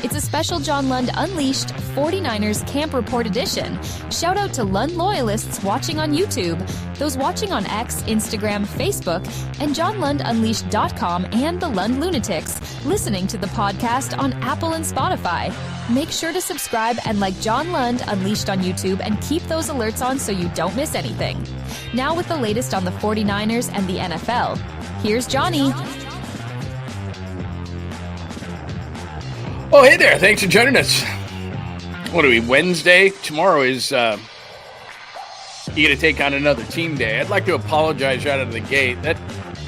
It's a special John Lund Unleashed 49ers Camp Report edition. Shout out to Lund loyalists watching on YouTube, those watching on X, Instagram, Facebook, and JohnLundUnleashed.com and the Lund Lunatics, listening to the podcast on Apple and Spotify. Make sure to subscribe and like John Lund Unleashed on YouTube and keep those alerts on so you don't miss anything. Now with the latest on the 49ers and the NFL, here's Johnny. Oh, hey there. Thanks for joining us. What are we, Wednesday? Tomorrow is you got to take on another team day. I'd like to apologize right out of the gate. That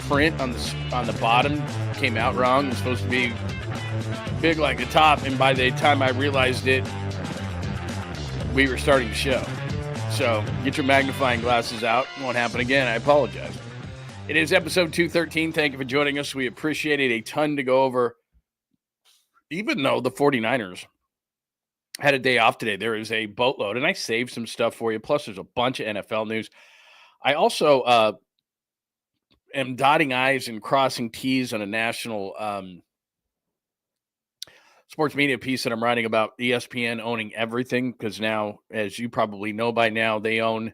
print on the bottom came out wrong. It's supposed to be big like the top, and by the time I realized it, we were starting the show. So get your magnifying glasses out. It won't happen again. I apologize. It is episode 213. Thank you for joining us. We appreciate it a ton to go over. Even though the 49ers had a day off today, there is a boatload, and I saved some stuff for you. Plus, there's a bunch of NFL news. I also am dotting I's and crossing T's on a national sports media piece that I'm writing about ESPN owning everything, because now, as you probably know by now, they own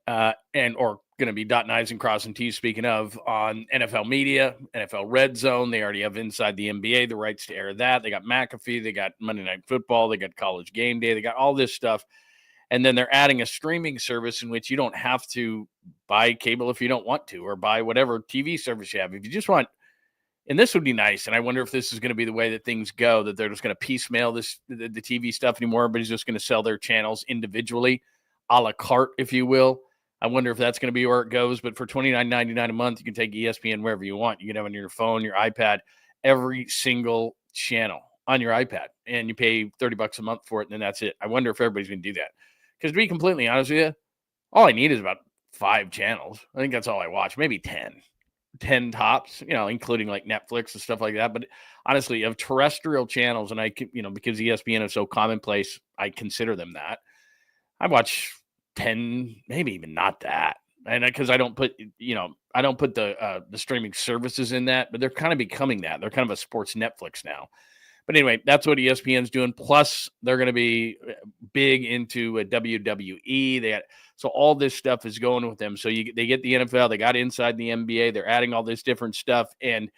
or going to be dotting I's and crossing T's, speaking of, on NFL media, NFL Red Zone. They already have Inside the NBA, the rights to air that. They got McAfee. They got Monday Night Football. They got College Game Day. They got all this stuff. And then they're adding a streaming service in which you don't have to buy cable if you don't want to, or buy whatever TV service you have. If you just want, and this would be nice, and I wonder if this is going to be the way that things go, that they're just going to piecemeal the TV stuff anymore. Everybody's just going to sell their channels individually, a la carte, if you will. I wonder if that's going to be where it goes. But for $29.99 a month, you can take ESPN wherever you want. You can have it on your phone, your iPad, every single channel on your iPad. And you pay $30 a month for it, and then that's it. I wonder if everybody's going to do that. Because to be completely honest with you, all I need is about 5 channels. I think that's all I watch. Maybe 10. 10 tops, including like Netflix and stuff like that. But honestly, of terrestrial channels, and because ESPN is so commonplace, I consider them that. I watch 10, maybe even not that. And because I don't put the streaming services in that, but they're kind of becoming that. They're kind of a sports Netflix now. But anyway, that's what ESPN's doing. Plus, they're going to be big into WWE. So all this stuff is going with them. So they get the NFL, they got Inside the NBA. They're adding all this different stuff. And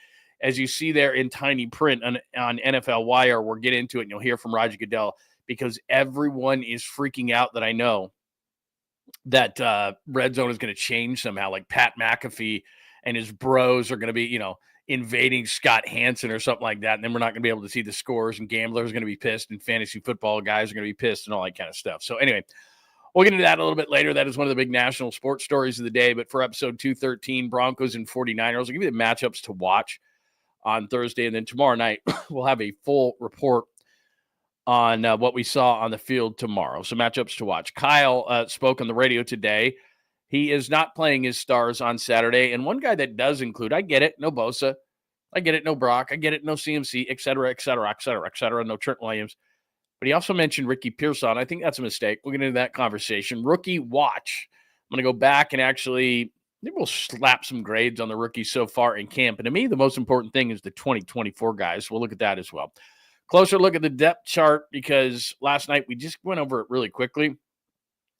as you see there in tiny print on NFL Wire, we'll get into it, and you'll hear from Roger Goodell, because everyone is freaking out that I know that Red Zone is going to change somehow. Like Pat McAfee and his bros are going to be, invading Scott Hansen or something like that. And then we're not going to be able to see the scores, and gamblers are going to be pissed, and fantasy football guys are going to be pissed, and all that kind of stuff. So anyway, we'll get into that a little bit later. That is one of the big national sports stories of the day. But for episode 213, Broncos and 49ers, I'll give you the matchups to watch on Thursday. And then tomorrow night, we'll have a full report on what we saw on the field tomorrow. So matchups to watch. Kyle spoke on the radio today. He is not playing his stars on Saturday. And one guy that does include, I get it, no Bosa. I get it, no Brock. I get it, no CMC, et cetera, et cetera, et cetera, et cetera, no Trent Williams. But he also mentioned Ricky Pearson. I think that's a mistake. We'll get into that conversation. Rookie watch. I'm going to go back and actually, maybe we'll slap some grades on the rookies so far in camp. And to me, the most important thing is the 2024 guys. We'll look at that as well. Closer look at the depth chart, because last night we just went over it really quickly.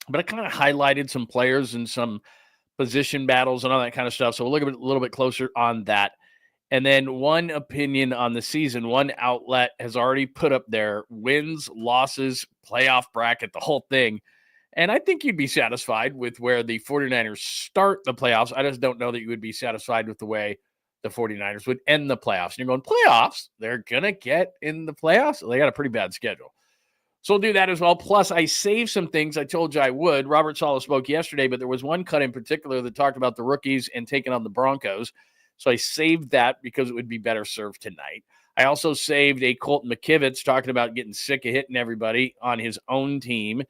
But I kind of highlighted some players and some position battles and all that kind of stuff. So we'll look at it a little bit closer on that. And then one opinion on the season, one outlet has already put up their wins, losses, playoff bracket, the whole thing. And I think you'd be satisfied with where the 49ers start the playoffs. I just don't know that you would be satisfied with the way the 49ers would end the playoffs. And you're going, playoffs? They're going to get in the playoffs? They got a pretty bad schedule. So we'll do that as well. Plus, I saved some things I told you I would. Robert Saleh spoke yesterday, but there was one cut in particular that talked about the rookies and taking on the Broncos. So I saved that because it would be better served tonight. I also saved a Colton McKivitz talking about getting sick of hitting everybody on his own team,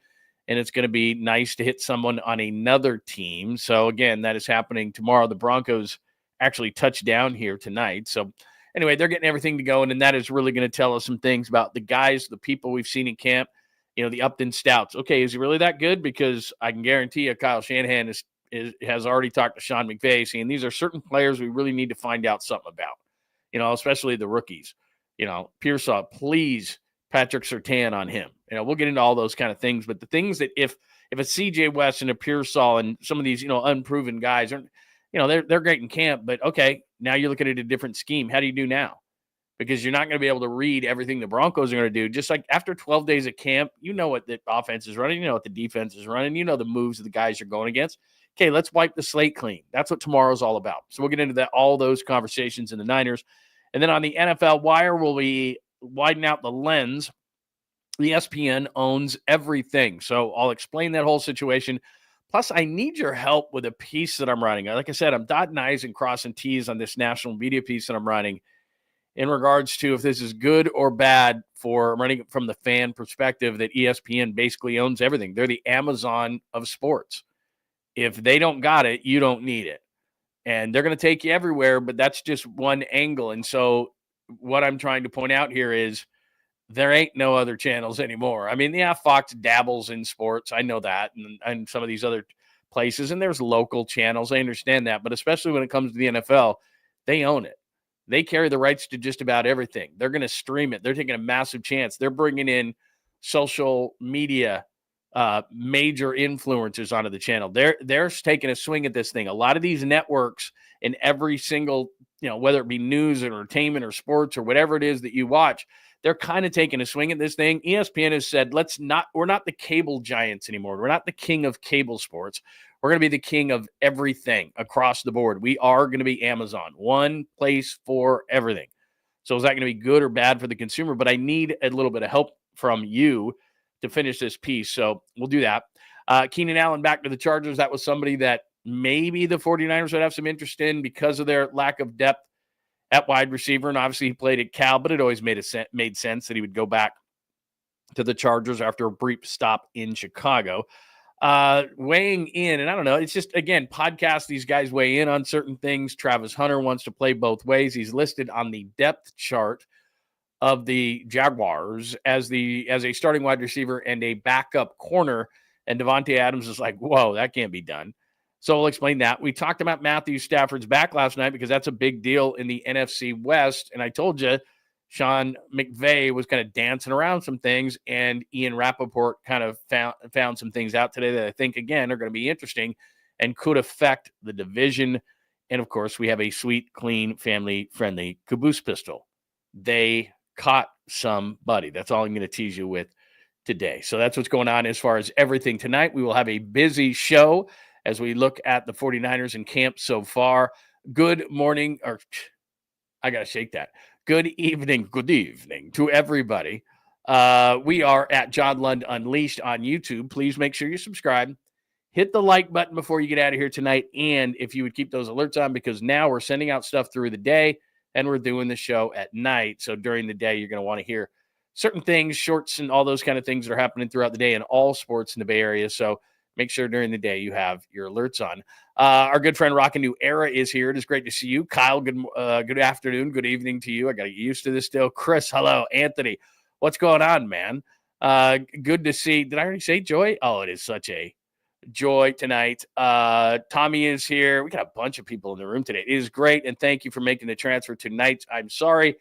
and it's going to be nice to hit someone on another team. So, again, that is happening tomorrow. The Broncos actually touch down here tonight. So, anyway, they're getting everything to go, and then that is really going to tell us some things about the guys, the people we've seen in camp, the Upton Stouts. Okay, is he really that good? Because I can guarantee you Kyle Shanahan has already talked to Sean McVay, saying these are certain players we really need to find out something about, especially the rookies. Pearsall, please Patrick Surtain on him. We'll get into all those kind of things, but the things that if a CJ West and a Pearsall and some of these, unproven guys aren't, they're great in camp, but okay, now you're looking at a different scheme. How do you do now? Because you're not going to be able to read everything the Broncos are going to do. Just like after 12 days at camp, you know what the offense is running, you know what the defense is running, you know the moves of the guys you're going against. Okay, let's wipe the slate clean. That's what tomorrow's all about. So we'll get into all those conversations in the Niners. And then on the NFL Wire, we'll be widening out the lens. ESPN owns everything. So I'll explain that whole situation. Plus, I need your help with a piece that I'm writing. Like I said, I'm dotting I's and crossing T's on this national media piece that I'm writing in regards to if this is good or bad for running from the fan perspective that ESPN basically owns everything. They're the Amazon of sports. If they don't got it, you don't need it. And they're going to take you everywhere, but that's just one angle. And so what I'm trying to point out here is there ain't no other channels anymore. I mean, yeah, Fox dabbles in sports. I know that. And some of these other places. And there's local channels. I understand that. But especially when it comes to the NFL, they own it. They carry the rights to just about everything. They're going to stream it. They're taking a massive chance. They're bringing in social media major influencers onto the channel. They're taking a swing at this thing. A lot of these networks in every single, whether it be news or entertainment or sports or whatever it is that you watch, they're kind of taking a swing at this thing. ESPN has said, we're not the cable giants anymore. We're not the king of cable sports. We're going to be the king of everything across the board. We are going to be Amazon, one place for everything. So is that going to be good or bad for the consumer? But I need a little bit of help from you to finish this piece. So we'll do that. Keenan Allen back to the Chargers. That was somebody that maybe the 49ers would have some interest in because of their lack of depth at wide receiver. And obviously he played at Cal, but it always made sense that he would go back to the Chargers after a brief stop in Chicago. Weighing in, and I don't know, it's just, again, podcast, these guys weigh in on certain things. Travis Hunter wants to play both ways. He's listed on the depth chart of the Jaguars as a starting wide receiver and a backup corner. And Devontae Adams is like, whoa, that can't be done. So we'll explain that. We talked about Matthew Stafford's back last night because that's a big deal in the NFC West. And I told you, Sean McVay was kind of dancing around some things, and Ian Rappaport kind of found some things out today that I think, again, are going to be interesting and could affect the division. And, of course, we have a sweet, clean, family-friendly CABOOSE pistol. They caught somebody. That's all I'm going to tease you with today. So that's what's going on as far as everything tonight. We will have a busy show as we look at the 49ers in camp so far. Good morning, or I got to shake that. Good evening to everybody. We are at John Lund Unleashed on YouTube. Please make sure you subscribe. Hit the like button before you get out of here tonight. And if you would keep those alerts on, because now we're sending out stuff through the day and we're doing the show at night. So during the day, you're going to want to hear certain things, shorts and all those kind of things that are happening throughout the day in all sports in the Bay Area. So make sure during the day you have your alerts on. Our good friend Rockin' New Era is here. It is great to see you. Kyle, good afternoon, good evening to you. I got to get used to this still. Chris, hello. Anthony, what's going on, man? Good to see. Did I already say Joy? Oh, it is such a joy tonight. Tommy is here. We got a bunch of people in the room today. It is great, and thank you for making the transfer tonight. I'm sorry,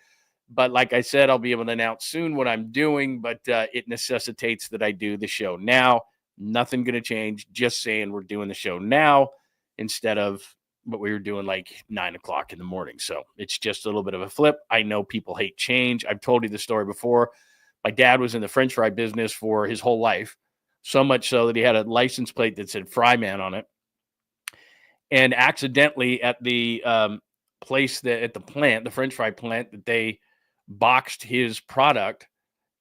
but like I said, I'll be able to announce soon what I'm doing, but it necessitates that I do the show now. Nothing going to change. Just saying we're doing the show now instead of what we were doing like 9 o'clock in the morning. So it's just a little bit of a flip. I know people hate change. I've told you the story before. My dad was in the French fry business for his whole life, so much so that he had a license plate that said Fryman on it. And accidentally at the the French fry plant that they boxed his product,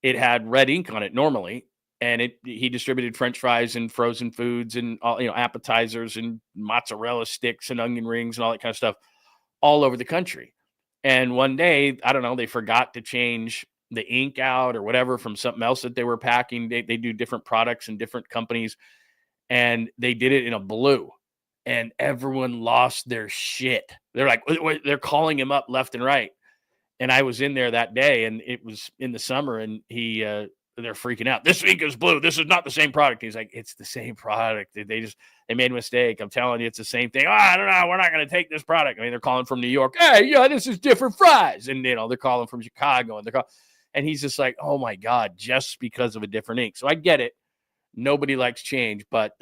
it had red ink on it normally. And he distributed French fries and frozen foods and all, appetizers and mozzarella sticks and onion rings and all that kind of stuff all over the country. And one day, I don't know, they forgot to change the ink out or whatever from something else that they were packing. They do different products and different companies, and they did it in a blue, and everyone lost their shit. They're like, they're calling him up left and right. And I was in there that day, and it was in the summer, and they're freaking out. This ink is blue. This is not the same product. He's like, it's the same product. They made a mistake. I'm telling you, it's the same thing. Oh, I don't know. We're not going to take this product. I mean, they're calling from New York. Hey, yeah, this is different fries. And, they're calling from Chicago. And And he's just like, oh my God, just because of a different ink. So I get it. Nobody likes change, but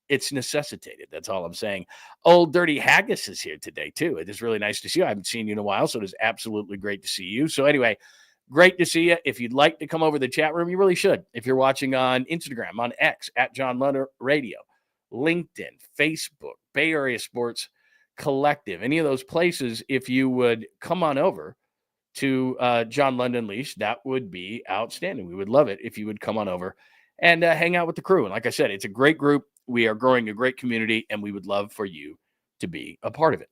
it's necessitated. That's all I'm saying. Old Dirty Haggis is here today, too. It is really nice to see you. I haven't seen you in a while, so it is absolutely great to see you. So anyway, great to see you. If you'd like to come over to the chat room, you really should. If you're watching on Instagram, on X, at John Lund Radio, LinkedIn, Facebook, Bay Area Sports Collective, any of those places, if you would come on over to John Lund Unleashed, that would be outstanding. We would love it if you would come on over and hang out with the crew. And like I said, it's a great group. We are growing a great community, and we would love for you to be a part of it.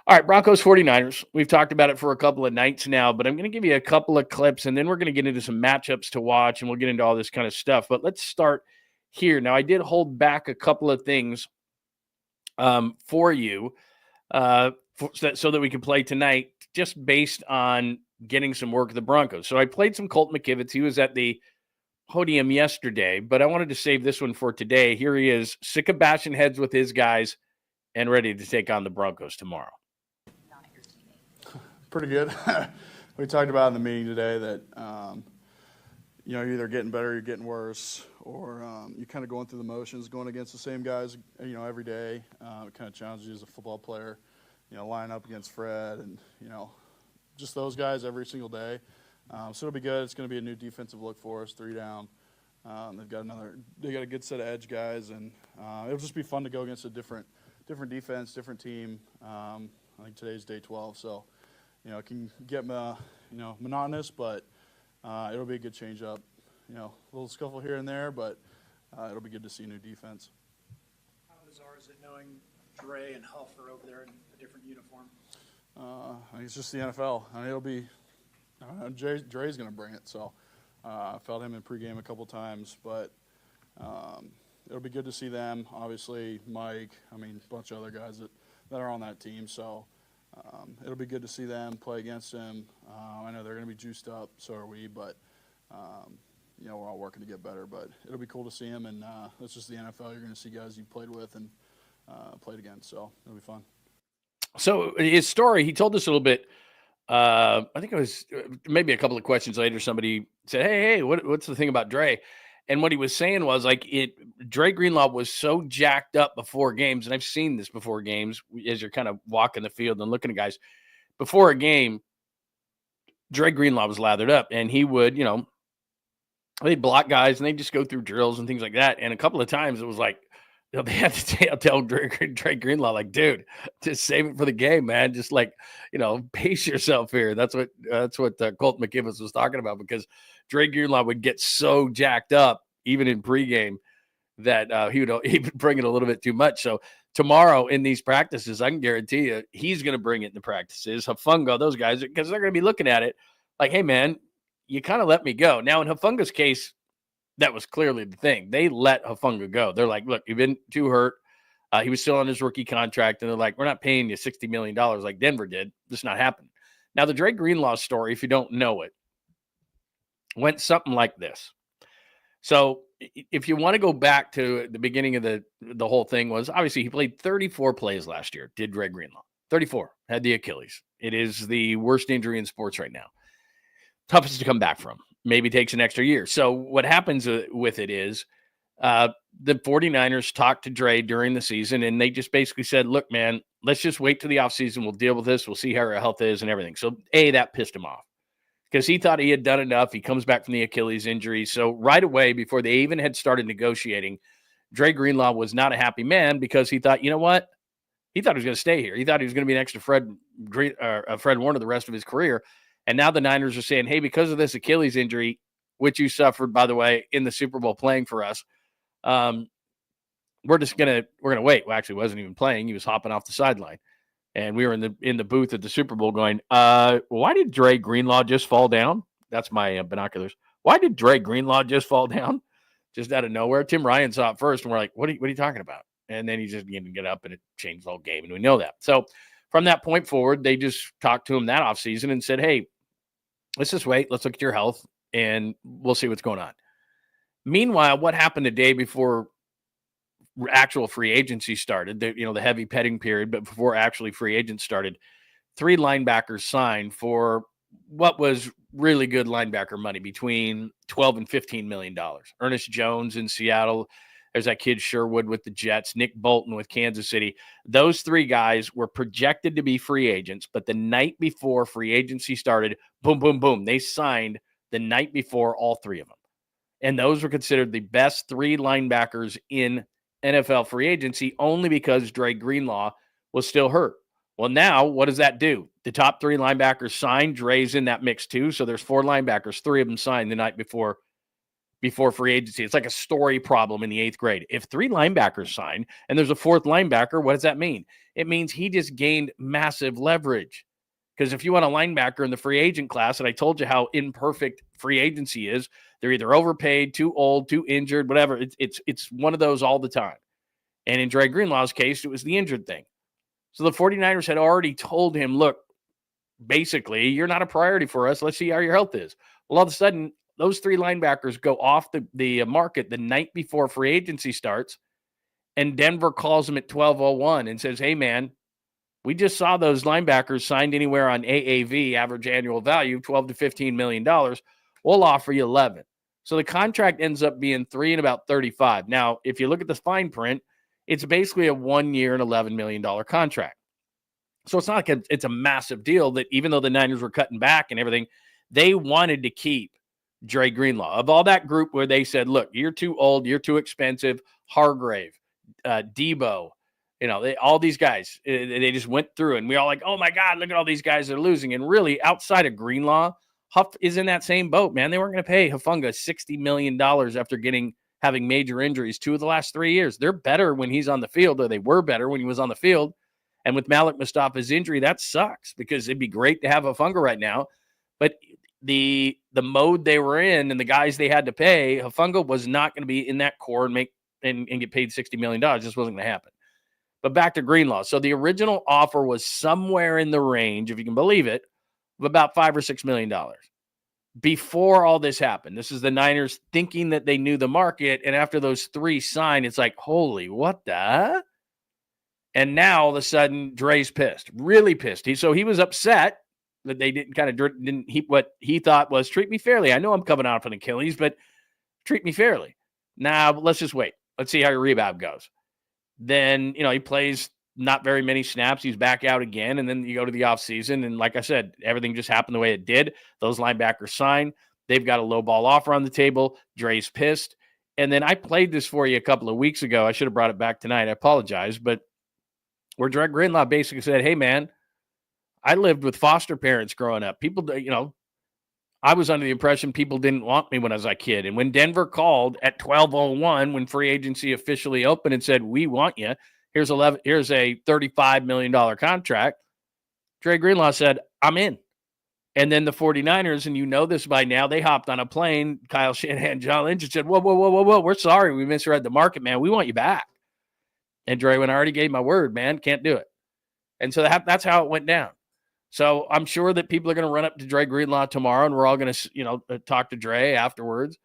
All right, Broncos 49ers. We've talked about it for a couple of nights now, but I'm going to give you a couple of clips, and then we're going to get into some matchups to watch, and we'll get into all this kind of stuff. But let's start here. Now, I did hold back a couple of things for you so that we can play tonight, just based on getting some work of the Broncos. So I played some Colt McKivitz. He was at the podium yesterday, but I wanted to save this one for today. Here he is, sick of bashing heads with his guys and ready to take on the Broncos tomorrow. Pretty good. We talked about in the meeting today that, you're either getting better or you're getting worse, or you're kind of going through the motions, going against the same guys, every day. It kind of challenges you as a football player, line up against Fred and, just those guys every single day. So it'll be good. It's going to be a new defensive look for us, 3 down. They got a good set of edge guys, and it'll just be fun to go against a different defense, different team. I think today's day 12, so it can get monotonous, but it'll be a good change up. A little scuffle here and there, but it'll be good to see new defense. How bizarre is it knowing Dre and Huff are over there in a different uniform? I think it's just the NFL. It'll be Dre's going to bring it, so I felt him in pregame a couple times, but it'll be good to see them. Obviously, Mike, a bunch of other guys that are on that team, so it'll be good to see them play against him. I know they're going to be juiced up, so are we, but we're all working to get better, but it'll be cool to see him, and that's just the NFL. You're going to see guys you played with and played against, so it'll be fun. So his story, he told us a little bit. I think it was maybe a couple of questions later. Somebody said, "Hey, what's the thing about Dre?" And what he was saying was Dre Greenlaw was so jacked up before games, and I've seen this before games as you're kind of walking the field and looking at guys before a game. Dre Greenlaw was lathered up, and he would, they'd block guys and they just go through drills and things like that. And a couple of times it was like, they had to tell Dre Greenlaw, dude, just save it for the game, man. Just pace yourself here. That's what Colt McKivitz was talking about, because Dre Greenlaw would get so jacked up, even in pregame, that he would bring it a little bit too much. So tomorrow in these practices, I can guarantee you he's going to bring it in the practices. Hafunga, those guys, because they're going to be looking at it like, hey, man, you kind of let me go. Now, in Hafunga's case, that was clearly the thing. They let Hafunga go. They're like, look, you've been too hurt. He was still on his rookie contract, and they're like, we're not paying you $60 million like Denver did. This not happening. Now, the Dre Greenlaw story, if you don't know it, went something like this. So if you want to go back to the beginning of the whole thing, was obviously he played 34 plays last year, did Dre Greenlaw. 34, had the Achilles. It is the worst injury in sports right now. Toughest to come back from. Maybe takes an extra year. So what happens with it is the 49ers talked to Dre during the season, and they just basically said, look, man, let's just wait till the offseason. We'll deal with this. We'll see how our health is and everything. So, that pissed him off because he thought he had done enough. He comes back from the Achilles injury. So right away, before they even had started negotiating, Dre Greenlaw was not a happy man because he thought, you know what? He thought he was going to stay here. He thought he was going to be next to Fred Warner the rest of his career. And now the Niners are saying, hey, because of this Achilles injury, which you suffered, by the way, in the Super Bowl playing for us, we're going to wait. Well, actually, he wasn't even playing. He was hopping off the sideline. And we were in the booth at the Super Bowl going, why did Dre Greenlaw just fall down? That's my binoculars. Why did Dre Greenlaw just fall down? Just out of nowhere. Tim Ryan saw it first, and we're like, what are you talking about? And then he just began to get up, and it changed the whole game, and we know that. So from that point forward, they just talked to him that offseason and said, hey, let's just wait. Let's look at your health, and we'll see what's going on. Meanwhile, what happened the day before actual free agency started, the heavy petting period, but before actually free agents started, 3 linebackers signed for what was really good linebacker money between $12 and $15 million. Ernest Jones in Seattle. There's that kid Sherwood with the Jets, Nick Bolton with Kansas City. Those three guys were projected to be free agents, but the night before free agency started, boom, boom, boom, they signed the night before, all three of them. And those were considered the best three linebackers in NFL free agency only because Dre Greenlaw was still hurt. Well, now what does that do? The top three linebackers signed. Dre's in that mix too. So there's four linebackers. Three of them signed the night before free agency. It's like a story problem in the 8th grade. If three linebackers sign and there's a fourth linebacker, what does that mean? It means he just gained massive leverage. Because if you want a linebacker in the free agent class, and I told you how imperfect free agency is, they're either overpaid, too old, too injured, whatever. It's one of those all the time. And in Dre Greenlaw's case, it was the injured thing. So the 49ers had already told him, look, basically, you're not a priority for us. Let's see how your health is. Well, all of a sudden, those three linebackers go off the market the night before free agency starts, and Denver calls him at 12:01 and says, hey, man, we just saw those linebackers signed anywhere on AAV, average annual value, $12 to $15 million. We'll offer you 11. So the contract ends up being 3 and about 35. Now, if you look at the fine print, it's basically a 1 year and $11 million contract. So it's not like it's a massive deal that even though the Niners were cutting back and everything, they wanted to keep Dre Greenlaw. Of all that group where they said, look, you're too old, you're too expensive, Hargrave, Debo, all these guys, they just went through and we all like, oh my God, look at all these guys that are losing. And really outside of Greenlaw, Huff is in that same boat, man. They weren't going to pay Hufanga $60 million after having major injuries 2 of the last 3 years. They're better when he's on the field, or they were better when he was on the field. And with Malik Mustafa's injury, that sucks because it'd be great to have Hufanga right now. But the mode they were in and the guys they had to pay, Hufanga was not going to be in that core and get paid $60 million. It just wasn't going to happen. But back to Greenlaw. So the original offer was somewhere in the range, if you can believe it, of about $5 or $6 million. Before all this happened, this is the Niners thinking that they knew the market. And after those three signed, it's like, holy, what the? And now all of a sudden, Dre's pissed, really pissed. He was upset that they didn't what he thought was treat me fairly. I know I'm coming out of an Achilles, but treat me fairly. Now let's just wait. Let's see how your rebound goes. Then, he plays not very many snaps. He's back out again. And then you go to the offseason. And like I said, everything just happened the way it did. Those linebackers sign. They've got a low ball offer on the table. Dre's pissed. And then I played this for you a couple of weeks ago. I should have brought it back tonight. I apologize. But where Dre Greenlaw basically said, hey, man, I lived with foster parents growing up. People, I was under the impression people didn't want me when I was a kid. And when Denver called at 12:01, when free agency officially opened and said, we want you, here's a $35 million contract, Dre Greenlaw said, I'm in. And then the 49ers, and this by now, they hopped on a plane, Kyle Shanahan, John Lynch, and said, whoa, we're sorry. We misread the market, man. We want you back. And Dre went, I already gave my word, man. Can't do it. And so that's how it went down. So I'm sure that people are going to run up to Dre Greenlaw tomorrow, and we're all going to, talk to Dre afterwards,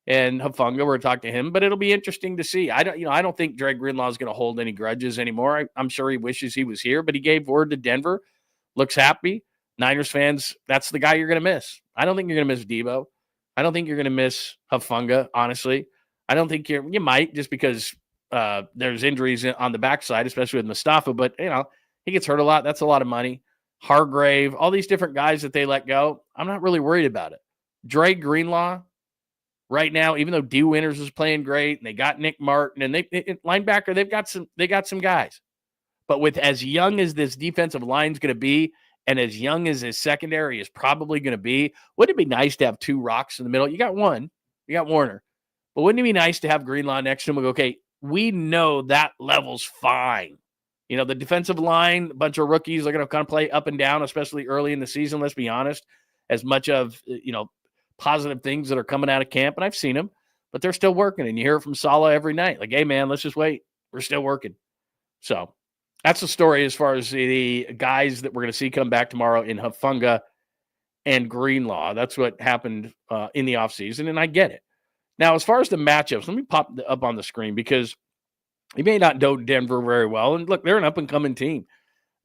and Hufanga, we're going to talk to him. But it'll be interesting to see. I don't think Dre Greenlaw is going to hold any grudges anymore. I'm sure he wishes he was here, but he gave word to Denver. Looks happy. Niners fans, that's the guy you're going to miss. I don't think you're going to miss Debo. I don't think you're going to miss Hufanga, honestly. I don't think you might, just because there's injuries on the backside, especially with Mustafa. But, he gets hurt a lot. That's a lot of money. Hargrave, all these different guys that they let go, I'm not really worried about it. Dre Greenlaw, right now, even though D. Winters is playing great, and they got Nick Martin, and linebacker, they got some guys. But with as young as this defensive line is going to be, and as young as his secondary is probably going to be, wouldn't it be nice to have two rocks in the middle? You got Warner. But wouldn't it be nice to have Greenlaw next to him and go, okay, we know that level's fine. The defensive line, a bunch of rookies are going to kind of play up and down, especially early in the season, let's be honest, as much of, positive things that are coming out of camp. And I've seen them, but they're still working. And you hear it from Saleh every night. Like, hey, man, let's just wait. We're still working. So that's the story as far as the guys that we're going to see come back tomorrow in Hufanga and Greenlaw. That's what happened in the offseason, and I get it. Now, as far as the matchups, let me pop up on the screen because he may not know Denver very well. And look, they're an up-and-coming team.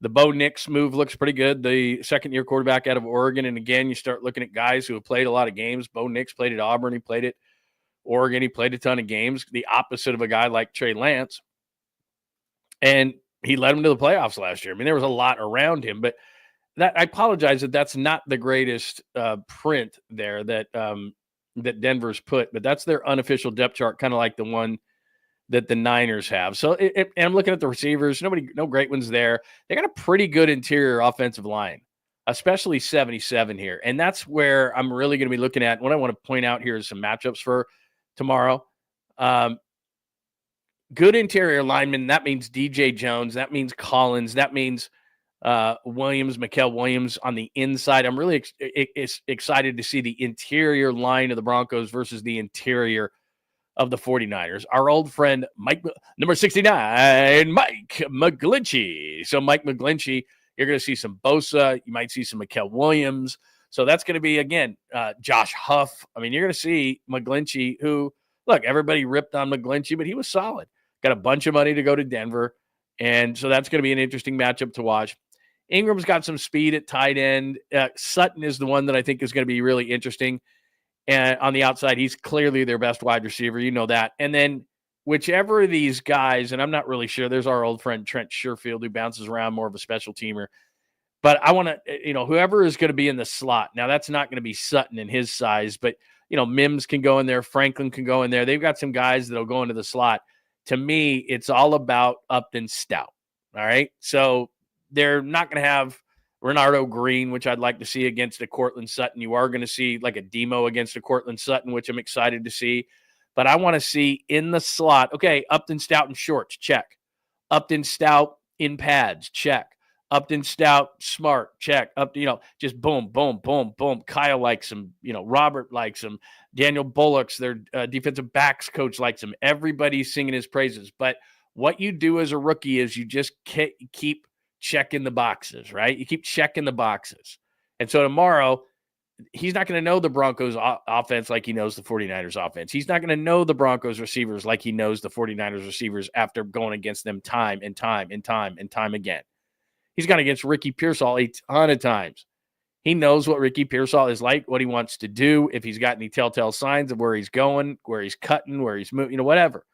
The Bo Nix move looks pretty good. The second-year quarterback out of Oregon. And again, you start looking at guys who have played a lot of games. Bo Nix played at Auburn. He played at Oregon. He played a ton of games. The opposite of a guy like Trey Lance. And he led him to the playoffs last year. I mean, there was a lot around him. But I apologize that that's not the greatest print there that Denver's put. But that's their unofficial depth chart, kind of like the one that the Niners have. So and I'm looking at the receivers. No great ones there. They got a pretty good interior offensive line, especially 77 here. And that's where I'm really going to be looking at. What I want to point out here is some matchups for tomorrow. Good interior linemen. That means DJ Jones. That means Collins. That means Williams, Mikael Williams on the inside. I'm really excited to see the interior line of the Broncos versus the interior of the 49ers. Our old friend, number 69, Mike McGlinchey. So Mike McGlinchey, you're going to see some Bosa. You might see some Mikael Williams. So that's going to be, again, Josh Huff. I mean, you're going to see McGlinchey, who, look, everybody ripped on McGlinchey, but he was solid. Got a bunch of money to go to Denver. And so that's going to be an interesting matchup to watch. Ingram's got some speed at tight end. Sutton is the one that I think is going to be really interesting. And on the outside, he's clearly their best wide receiver. You know that. And then whichever of these guys, and I'm not really sure, there's our old friend Trent Sherfield who bounces around, more of a special teamer. But I want to, whoever is going to be in the slot. Now, that's not going to be Sutton in his size, but, Mims can go in there. Franklin can go in there. They've got some guys that will go into the slot. To me, it's all about Upton Stout. All right. So they're not going to have Renardo Green, which I'd like to see against a Cortland Sutton. You are going to see like a Demo against a Cortland Sutton, which I'm excited to see. But I want to see in the slot, okay, Upton Stout in shorts, check. Upton Stout in pads, check. Upton Stout smart, check. Just boom, boom, boom, boom. Kyle likes him. Robert likes him. Daniel Bullock's, their defensive backs coach, likes him. Everybody's singing his praises. But what you do as a rookie is you just keep checking the boxes, right? You keep checking the boxes. And so tomorrow, he's not going to know the Broncos offense like he knows the 49ers offense. He's not going to know the Broncos receivers like he knows the 49ers receivers after going against them time and time and time and time again. He's gone against Ricky Pearsall a ton of times. He knows what Ricky Pearsall is like, what he wants to do, if he's got any telltale signs of where he's going, where he's cutting, where he's moving, whatever.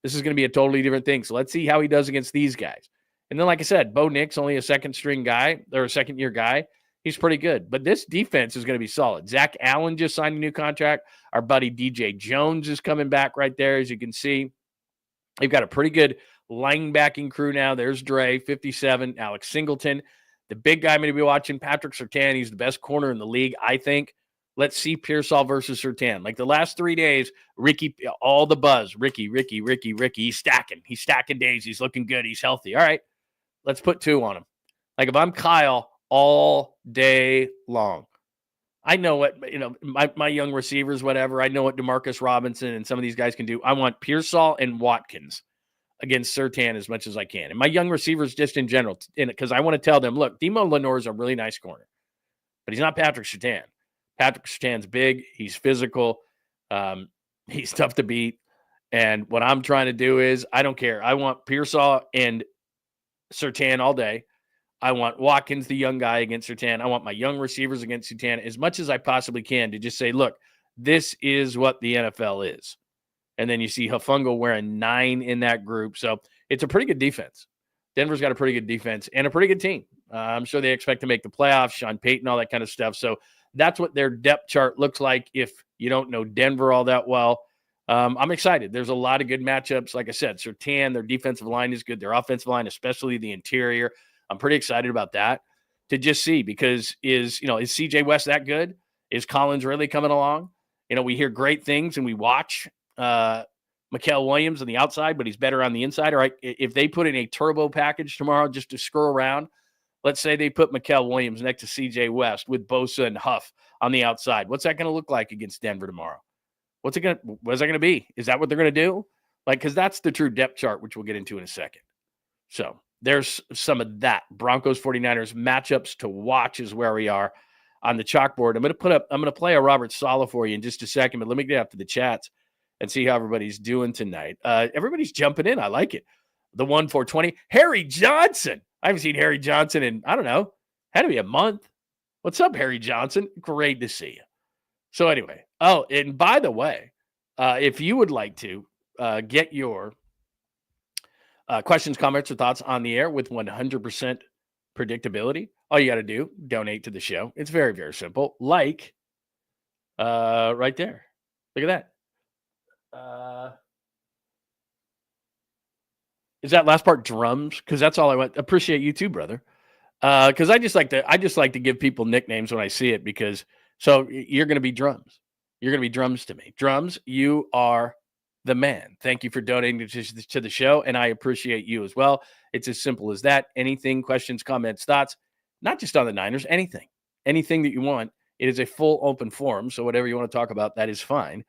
This is going to be a totally different thing. So let's see how he does against these guys. And then, like I said, Bo Nix, only a second-string guy, or a second-year guy. He's pretty good. But this defense is going to be solid. Zach Allen just signed a new contract. Our buddy DJ Jones is coming back right there, as you can see. They've got a pretty good linebacking crew now. There's Dre, 57, Alex Singleton. The big guy I'm going to be watching, Patrick Surtain. He's the best corner in the league, I think. Let's see Pearsall versus Surtain. Like the last 3 days, Ricky, all the buzz. Ricky. He's stacking. He's stacking days. He's looking good. He's healthy. All right. Let's put 2 on him. Like if I'm Kyle, all day long. I know what, my young receivers, whatever. I know what DeMarcus Robinson and some of these guys can do. I want Pearsall and Watkins against Surtain as much as I can. And my young receivers just in general, because I want to tell them, look, Demo Lenore is a really nice corner, but he's not Patrick Surtain. Patrick Surtain's big. He's physical. He's tough to beat. And what I'm trying to do is, I don't care. I want Pearsall and Surtain all day. I want Watkins, the young guy, against Surtain. I want my young receivers against Surtain as much as I possibly can to just say, look, this is what the NFL is. And then you see Hufanga wearing 9 in that group. So it's a pretty good defense. Denver's got a pretty good defense and a pretty good team. I'm sure they expect to make the playoffs, Sean Payton, all that kind of stuff. So that's what their depth chart looks like if you don't know Denver all that well. I'm excited. There's a lot of good matchups. Like I said, Surtain, their defensive line is good. Their offensive line, especially the interior. I'm pretty excited about that to just see, because is CJ West that good? Is Collins really coming along? We hear great things and we watch Mikael Williams on the outside, but he's better on the inside. All right, if they put in a turbo package tomorrow just to screw around, let's say they put Mikael Williams next to CJ West with Bosa and Huff on the outside. What's that going to look like against Denver tomorrow? What is that going to be? Is that what they're going to do? Because that's the true depth chart, which we'll get into in a second. So there's some of that. Broncos 49ers matchups to watch is where we are on the chalkboard. I'm going to play a Robert Saleh for you in just a second, but let me get up to the chats and see how everybody's doing tonight. Everybody's jumping in. I like it. The 1-4-20. Harry Johnson. I haven't seen Harry Johnson in, I don't know, had to be a month. What's up, Harry Johnson? Great to see you. So anyway, and by the way, if you would like to get your questions, comments, or thoughts on the air with 100% predictability, all you got to do, donate to the show. It's very, very simple. Like right there. Look at that. Is that last part drums? Because that's all I want. Appreciate you too, brother. Because I just like to give people nicknames when I see it. Because so you're going to be drums. You're going to be drums to me. Drums, you are the man. Thank you for donating to the show, and I appreciate you as well. It's as simple as that. Anything, questions, comments, thoughts, not just on the Niners, anything that you want. It is a full open forum, so whatever you want to talk about, that is fine.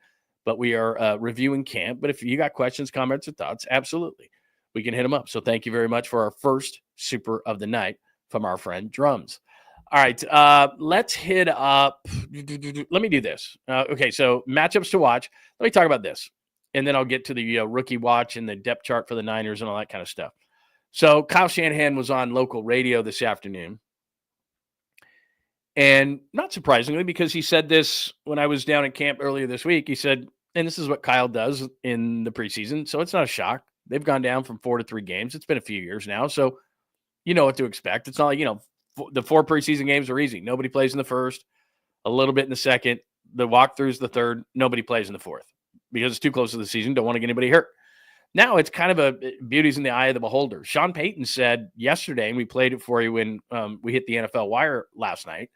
But we are reviewing camp. But if you got questions, comments, or thoughts, absolutely, we can hit them up. So thank you very much for our first super of the night from our friend Drums. All right, let's hit up. Let me do this. Okay, so matchups to watch. Let me talk about this, and then I'll get to the rookie watch and the depth chart for the Niners and all that kind of stuff. So Kyle Shanahan was on local radio this afternoon, and not surprisingly, because he said this when I was down at camp earlier this week, he said, and this is what Kyle does in the preseason, so it's not a shock. They've gone down from 4 to 3 games. It's been a few years now, so you know what to expect. It's not like, the 4 preseason games are easy. Nobody plays in the first, a little bit in the second. The walkthrough's the third. Nobody plays in the fourth because it's too close to the season. Don't want to get anybody hurt. Now it's kind of a beauty's in the eye of the beholder. Sean Payton said yesterday, and we played it for you when we hit the NFL wire last night.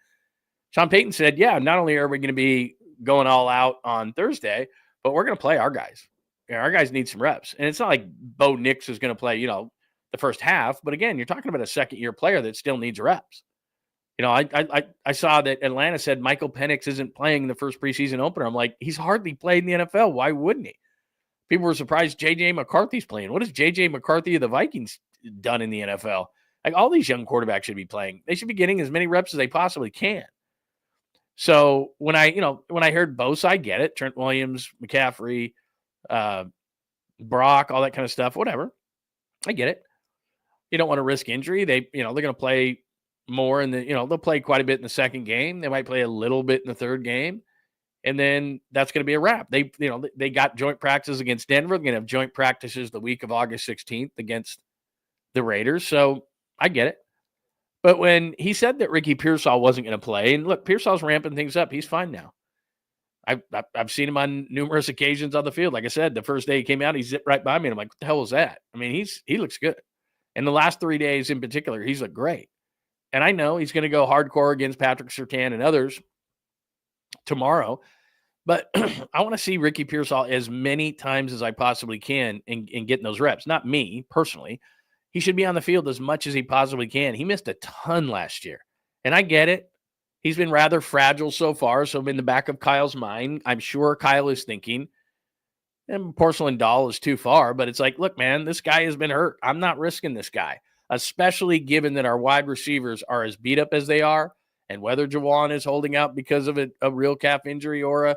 Sean Payton said, yeah, not only are we going to be going all out on Thursday, but we're going to play our guys. Our guys need some reps. And it's not like Bo Nix is going to play, the first half. But again, you're talking about a second-year player that still needs reps. I saw that Atlanta said Michael Penix isn't playing the first preseason opener. I'm like, he's hardly played in the NFL. Why wouldn't he? People were surprised J.J. McCarthy's playing. What has J.J. McCarthy of the Vikings done in the NFL? Like, all these young quarterbacks should be playing. They should be getting as many reps as they possibly can. So when I heard Bosa, I get it. Trent Williams, McCaffrey, Brock, all that kind of stuff, whatever. I get it. You don't want to risk injury. They're going to play more they'll play quite a bit in the second game. They might play a little bit in the third game. And then that's going to be a wrap. They got joint practices against Denver. They're going to have joint practices the week of August 16th against the Raiders. So I get it. But when he said that Ricky Pearsall wasn't going to play, and look, Pearsall's ramping things up. He's fine now. I've seen him on numerous occasions on the field. Like I said, the first day he came out, he zipped right by me. And I'm like, what the hell was that? I mean, he looks good. And the last 3 days in particular, he's looked great. And I know he's going to go hardcore against Patrick Surtain and others tomorrow. But I want to see Ricky Pearsall as many times as I possibly can in getting those reps. Not me, personally. He should be on the field as much as he possibly can. He missed a ton last year. And I get it. He's been rather fragile so far. So in the back of Kyle's mind, I'm sure Kyle is thinking, and porcelain doll is too far. But it's like, look, man, this guy has been hurt. I'm not risking this guy, especially given that our wide receivers are as beat up as they are. And whether Juwan is holding out because of a real calf injury or a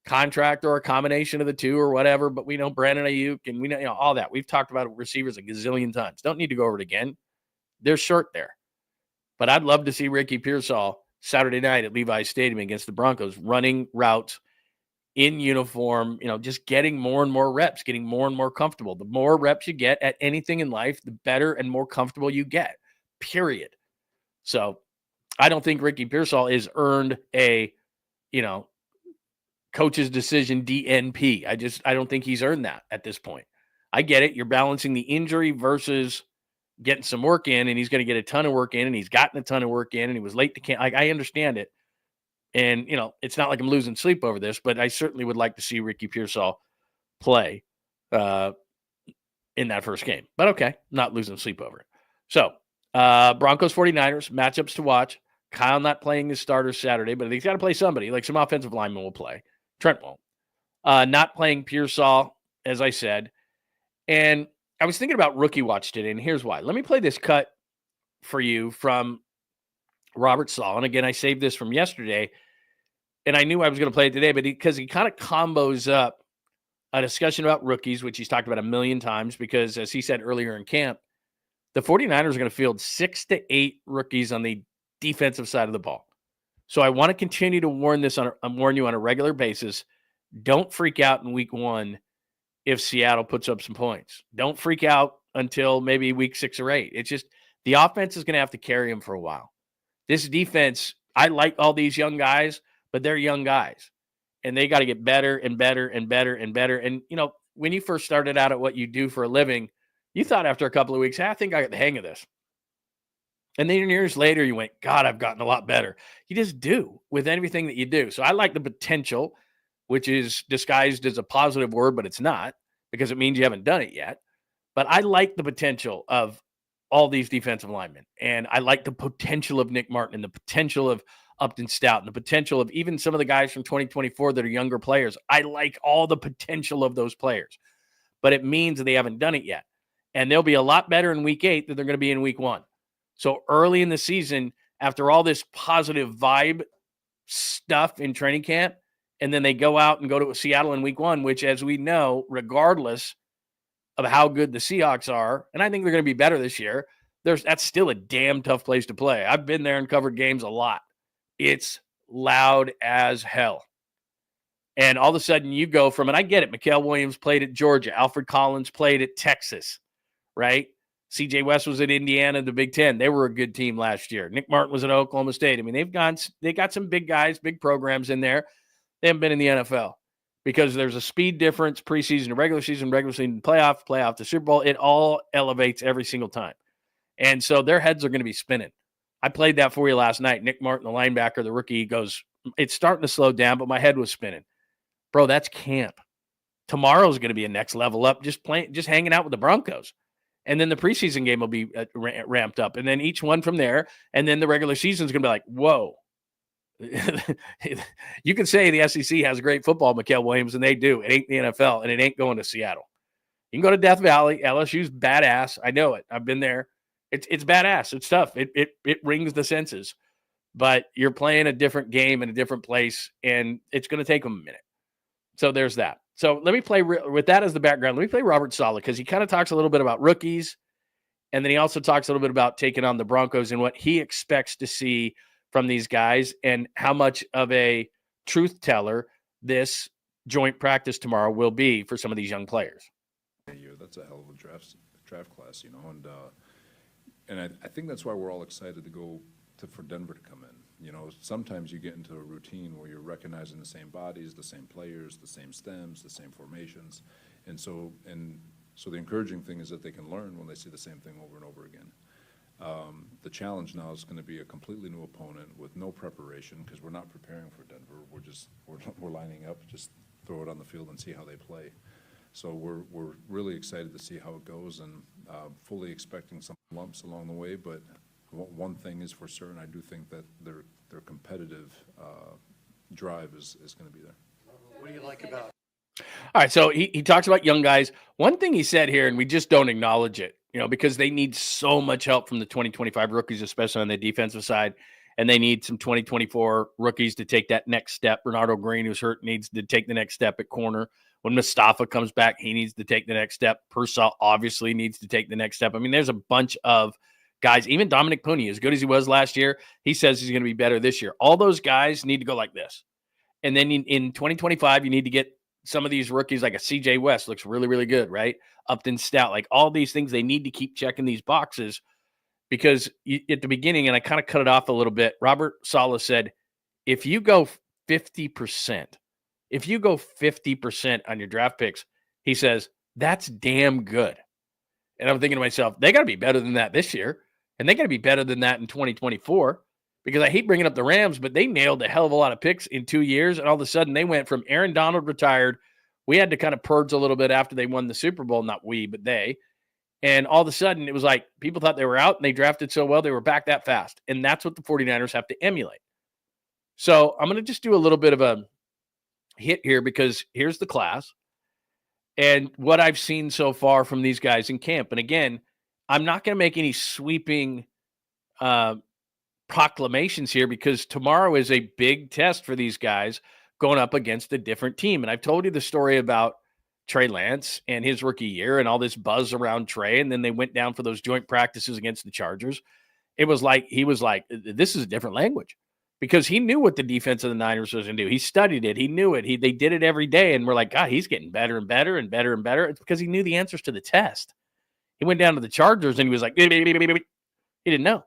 contract or a combination of the two or whatever. But we know Brandon Ayuk and we know, all that. We've talked about receivers a gazillion times. Don't need to go over it again. They're short there. But I'd love to see Ricky Pearsall Saturday night at Levi's Stadium against the Broncos, running routes in uniform, just getting more and more reps, getting more and more comfortable. The more reps you get at anything in life, the better and more comfortable you get, period. So I don't think Ricky Pearsall has earned a, coach's decision DNP. I don't think he's earned that at this point. I get it. You're balancing the injury versus getting some work in, and he's going to get a ton of work in, and he's gotten a ton of work in, and he was late to camp. I understand it. And, it's not like I'm losing sleep over this, but I certainly would like to see Ricky Pearsall play in that first game. But okay, not losing sleep over it. So, Broncos 49ers, matchups to watch. Kyle not playing his starter Saturday, but he's got to play somebody. Like some offensive lineman will play. Trent won't. Not playing Pearsall, as I said. And I was thinking about rookie watch today, and here's why. Let me play this cut for you from Robert Saul. And again, I saved this from yesterday, and I knew I was going to play it today, but because he kind of combos up a discussion about rookies, which he's talked about a million times, because as he said earlier in camp, the 49ers are going to field 6 to 8 rookies on the defensive side of the ball. So I want to continue to warn you on a regular basis. Don't freak out in week 1 if Seattle puts up some points. Don't freak out until maybe week 6 or 8. It's just the offense is going to have to carry them for a while. This defense, I like all these young guys, but they're young guys. And they got to get better and better and better and better. And, when you first started out at what you do for a living, you thought after a couple of weeks, hey, I think I got the hang of this. And then years later, you went, God, I've gotten a lot better. You just do with everything that you do. So I like the potential, which is disguised as a positive word, but it's not because it means you haven't done it yet. But I like the potential of all these defensive linemen. And I like the potential of Nick Martin and the potential of Upton Stout and the potential of even some of the guys from 2024 that are younger players. I like all the potential of those players, but it means that they haven't done it yet. And they'll be a lot better in week 8 than they're going to be in week 1. So early in the season, after all this positive vibe stuff in training camp, and then they go out and go to Seattle in week 1, which, as we know, regardless of how good the Seahawks are, and I think they're going to be better this year, that's still a damn tough place to play. I've been there and covered games a lot. It's loud as hell. And all of a sudden you go from, and I get it, Mikael Williams played at Georgia. Alfred Collins played at Texas, right? CJ West was at Indiana, the Big Ten. They were a good team last year. Nick Martin was at Oklahoma State. I mean, they got some big guys, big programs in there. They haven't been in the NFL because there's a speed difference, preseason to regular season playoff to Super Bowl. It all elevates every single time. And so their heads are going to be spinning. I played that for you last night. Nick Martin, the linebacker, the rookie, goes, it's starting to slow down, but my head was spinning. Bro, that's camp. Tomorrow's going to be a next level up, just hanging out with the Broncos. And then the preseason game will be ramped up. And then each one from there. And then the regular season is going to be like, whoa. You can say the SEC has great football, Mikael Williams, and they do. It ain't the NFL, and it ain't going to Seattle. You can go to Death Valley. LSU's badass. I know it. I've been there. It's badass. It's tough. It rings the senses. But you're playing a different game in a different place, and it's going to take them a minute. So there's that. So let me play with that as the background. Let me play Robert Saleh because he kind of talks a little bit about rookies, and then he also talks a little bit about taking on the Broncos and what he expects to see from these guys and how much of a truth teller this joint practice tomorrow will be for some of these young players. That's a hell of a draft class, and I think that's why we're all excited to go for Denver to come in. Sometimes you get into a routine where you're recognizing the same bodies, the same players, the same stems, the same formations, and so the encouraging thing is that they can learn when they see the same thing over and over again. The challenge now is going to be a completely new opponent with no preparation because we're not preparing for Denver. We're lining up, just throw it on the field and see how they play. So we're really excited to see how it goes and fully expecting some lumps along the way. But one thing is for certain, I do think that their competitive drive is going to be there. What do you like about? All right, so he talks about young guys. One thing he said here, and we just don't acknowledge it, because they need so much help from the 2025 rookies, especially on the defensive side, and they need some 2024 rookies to take that next step. Bernardo Green, who's hurt, needs to take the next step at corner. When Mustafa comes back, he needs to take the next step. Purcell obviously needs to take the next step. I mean, there's a bunch of guys, even Dominic Puni, as good as he was last year, he says he's going to be better this year. All those guys need to go like this. And then in 2025, you need to get some of these rookies like a CJ West looks really, really good, right? Upton Stout, like all these things, they need to keep checking these boxes because at the beginning, and I kind of cut it off a little bit, Robert Saleh said, if you go 50% on your draft picks, he says, that's damn good. And I'm thinking to myself, they got to be better than that this year. And they got to be better than that in 2024 because I hate bringing up the Rams, but they nailed a hell of a lot of picks in 2 years. And all of a sudden they went from Aaron Donald retired. We had to kind of purge a little bit after they won the Super Bowl. Not we, but they. And all of a sudden it was like people thought they were out and they drafted so well, they were back that fast. And that's what the 49ers have to emulate. So I'm going to just do a little bit of a hit here because here's the class and what I've seen so far from these guys in camp. And again, I'm not going to make any sweeping proclamations here because tomorrow is a big test for these guys going up against a different team. And I've told you the story about Trey Lance and his rookie year and all this buzz around Trey, and then they went down for those joint practices against the Chargers, it was like he was like, this is a different language, because he knew what the defense of the Niners was going to do. He studied it. He knew it. They did it every day, and we're like, God, he's getting better and better and better and better. It's because he knew the answers to the test. He went down to the Chargers, and he was like, he didn't know.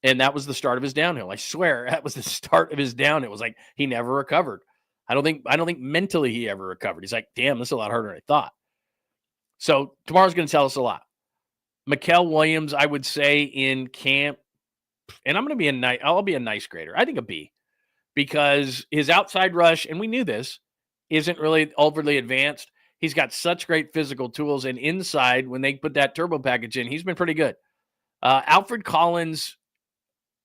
And that was the start of his downhill. I swear, that was the start of his downhill. It was like he never recovered. I don't think mentally he ever recovered. He's like, damn, this is a lot harder than I thought. So tomorrow's going to tell us a lot. Mikael Williams, I would say in camp, and I'll be a nice grader. I think a B, because his outside rush, and we knew this, isn't really overly advanced. He's got such great physical tools, and inside, when they put that turbo package in, he's been pretty good. Alfred Collins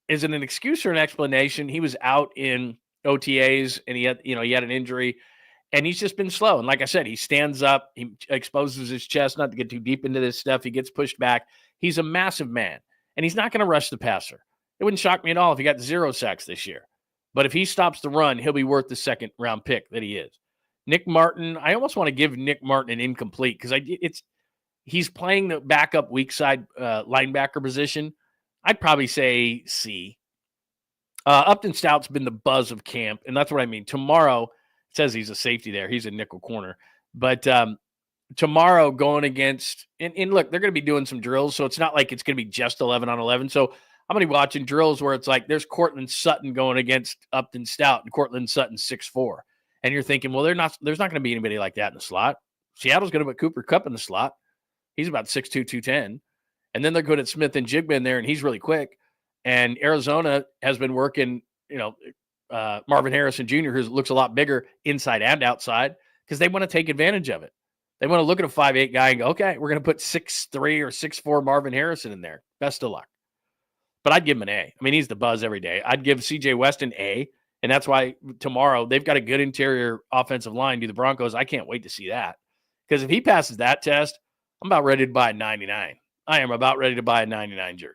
isn't an excuse or an explanation. He was out in OTAs, and he had an injury, and he's just been slow. And like I said, he stands up, he exposes his chest, not to get too deep into this stuff. He gets pushed back. He's a massive man, and he's not going to rush the passer. It wouldn't shock me at all if he got 0 sacks this year. But if he stops the run, he'll be worth the second-round pick that he is. Nick Martin, I almost want to give Nick Martin an incomplete, because he's playing the backup weak side linebacker position. I'd probably say C. Upton Stout's been the buzz of camp, and that's what I mean. Tomorrow, it says he's a safety there. He's a nickel corner. But tomorrow going against – and look, they're going to be doing some drills, so it's not like it's going to be just 11 on 11. So I'm going to be watching drills where it's like there's Cortland Sutton going against Upton Stout, and Cortland Sutton's 6'4". And you're thinking, well, there's not going to be anybody like that in the slot. Seattle's going to put Cooper Kupp in the slot. He's about 6'2", 210. And then they're good at Smith and Jigba in there, and he's really quick. And Arizona has been working, Marvin Harrison Jr., who looks a lot bigger inside and outside, because they want to take advantage of it. They want to look at a 5'8" guy and go, okay, we're going to put 6'3" or 6'4" Marvin Harrison in there. Best of luck. But I'd give him an A. I mean, he's the buzz every day. I'd give C.J. West an A, and that's why tomorrow they've got a good interior offensive line. Do the Broncos? I can't wait to see that, because if he passes that test, I'm about ready to buy a 99. I am about ready to buy a 99 jersey.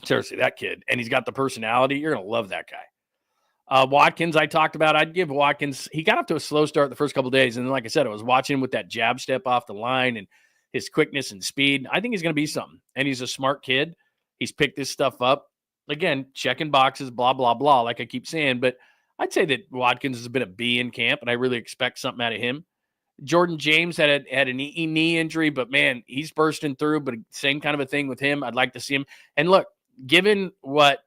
Seriously, that kid. And he's got the personality. You're going to love that guy. Watkins, I talked about. I'd give Watkins. He got off to a slow start the first couple of days. And then, like I said, I was watching him with that jab step off the line and his quickness and speed. I think he's going to be something. And he's a smart kid. He's picked this stuff up. Again, checking boxes, blah, blah, blah, like I keep saying. But I'd say that Watkins has been a B in camp, and I really expect something out of him. Jordan James had a knee injury, but, man, he's bursting through. But same kind of a thing with him. I'd like to see him. And, look, given what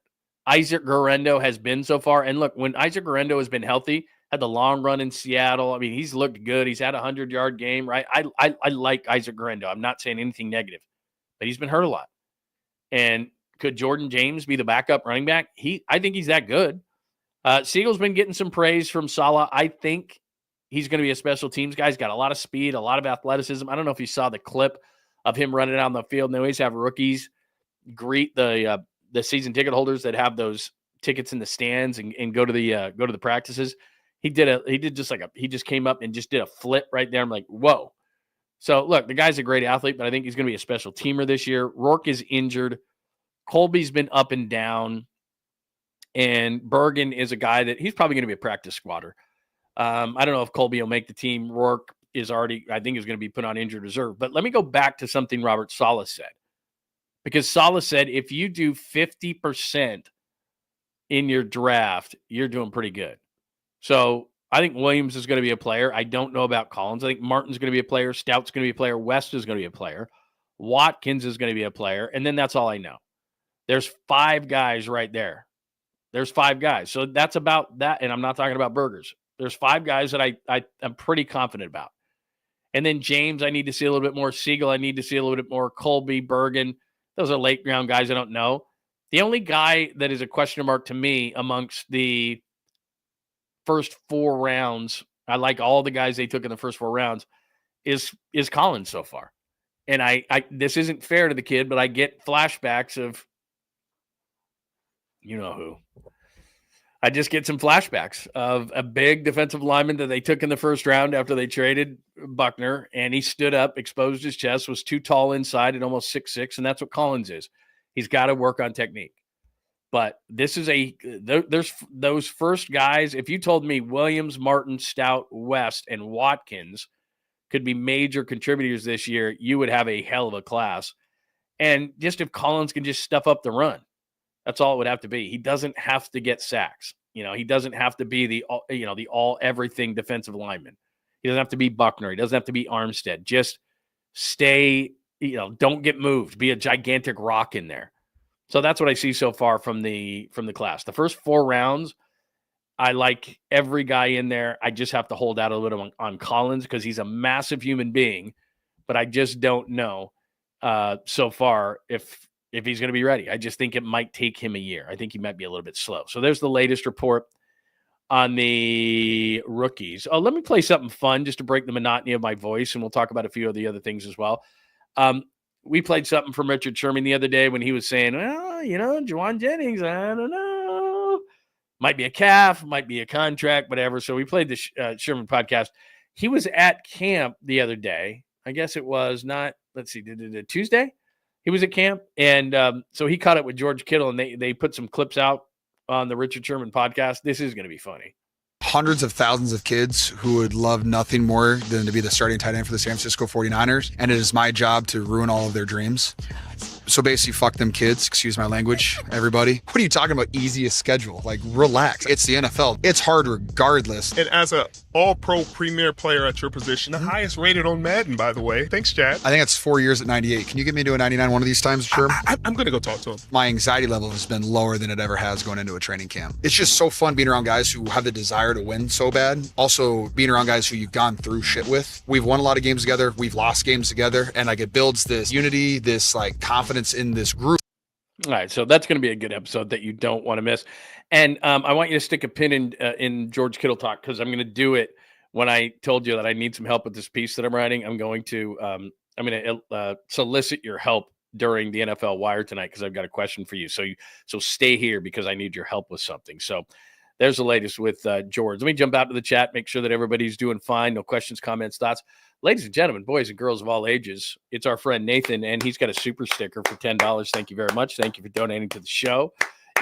Isaac Guerrero has been so far, and, look, when Isaac Guerrero has been healthy, had the long run in Seattle, I mean, he's looked good. He's had a 100-yard game, right? I like Isaac Guerrero. I'm not saying anything negative, but he's been hurt a lot. And could Jordan James be the backup running back? I think he's that good. Siegel's been getting some praise from Saleh. I think he's going to be a special teams guy. He's got a lot of speed, a lot of athleticism. I don't know if you saw the clip of him running down the field. They always have rookies greet the season ticket holders that have those tickets in the stands and go to the practices. He just came up and just did a flip right there. I'm like, whoa. So look, the guy's a great athlete, but I think he's going to be a special teamer this year. Rourke is injured. Colby's been up and down, and Bergen is a guy that he's probably going to be a practice squatter. I don't know if Colby will make the team. Rourke is already, I think, is going to be put on injured reserve. But let me go back to something Robert Saleh said, because Saleh said if you do 50% in your draft, you're doing pretty good. So I think Williams is going to be a player. I don't know about Collins. I think Martin's going to be a player. Stout's going to be a player. West is going to be a player. Watkins is going to be a player. And then that's all I know. There's 5 guys right there. There's 5 guys. So that's about that. And I'm not talking about burgers. There's 5 guys that I'm pretty confident about. And then James, I need to see a little bit more. Siegel, I need to see a little bit more. Colby, Bergen. Those are late round guys I don't know. The only guy that is a question mark to me amongst the first 4 rounds, I like all the guys they took in the first 4 rounds, is Collins so far. And I this isn't fair to the kid, but I get flashbacks of you know who. I just get some flashbacks of a big defensive lineman that they took in the first round after they traded Buckner, and he stood up, exposed his chest, was too tall inside at almost 6'6", and that's what Collins is. He's got to work on technique. But this is there's those first guys. If you told me Williams, Martin, Stout, West, and Watkins could be major contributors this year, you would have a hell of a class. And just if Collins can just stuff up the run, that's all it would have to be. He doesn't have to get sacks. He doesn't have to be the all everything defensive lineman. He doesn't have to be Buckner. He doesn't have to be Armstead. Just stay, don't get moved. Be a gigantic rock in there. So that's what I see so far from the class. The first 4 rounds, I like every guy in there. I just have to hold out a little on Collins because he's a massive human being, but I just don't know so far if he's going to be ready. I just think it might take him a year. I think he might be a little bit slow. So there's the latest report on the rookies. Oh, let me play something fun just to break the monotony of my voice, and we'll talk about a few of the other things as well. We played something from Richard Sherman the other day when he was saying, well, Juwan Jennings, I don't know. Might be a calf, might be a contract, whatever. So we played the Sherman podcast. He was at camp the other day. I guess it was not, let's see, Tuesday? He was at camp. And so he caught up with George Kittle, and they put some clips out on the Richard Sherman podcast. This is going to be funny. Hundreds of thousands of kids who would love nothing more than to be the starting tight end for the San Francisco 49ers. And it is my job to ruin all of their dreams. So basically, fuck them kids. Excuse my language, everybody. What are you talking about? Easiest schedule? Like, relax. It's the NFL. It's hard regardless. And as a all-pro premier player at your position, the highest rated on Madden, by the way. Thanks, Chad. I think that's 4 years at 98. Can you get me to a 99 one of these times, Sherm? I'm going to go talk to him. My anxiety level has been lower than it ever has going into a training camp. It's just so fun being around guys who have the desire to win so bad. Also, being around guys who you've gone through shit with. We've won a lot of games together. We've lost games together. And like, it builds this unity, this like confidence in this group. All right, so that's going to be a good episode that you don't want to miss. And I want you to stick a pin in George Kittle talk, because I'm going to do it when I told you that I need some help with this piece that I'm writing. I'm going to solicit your help during the NFL Wire tonight, because I've got a question for you. So stay here, because I need your help with something. So there's the latest with George. Let me jump out to the chat, make sure that everybody's doing fine. No questions, comments, thoughts. Ladies and gentlemen, boys and girls of all ages, it's our friend Nathan, and he's got a super sticker for $10. Thank you very much. Thank you for donating to the show.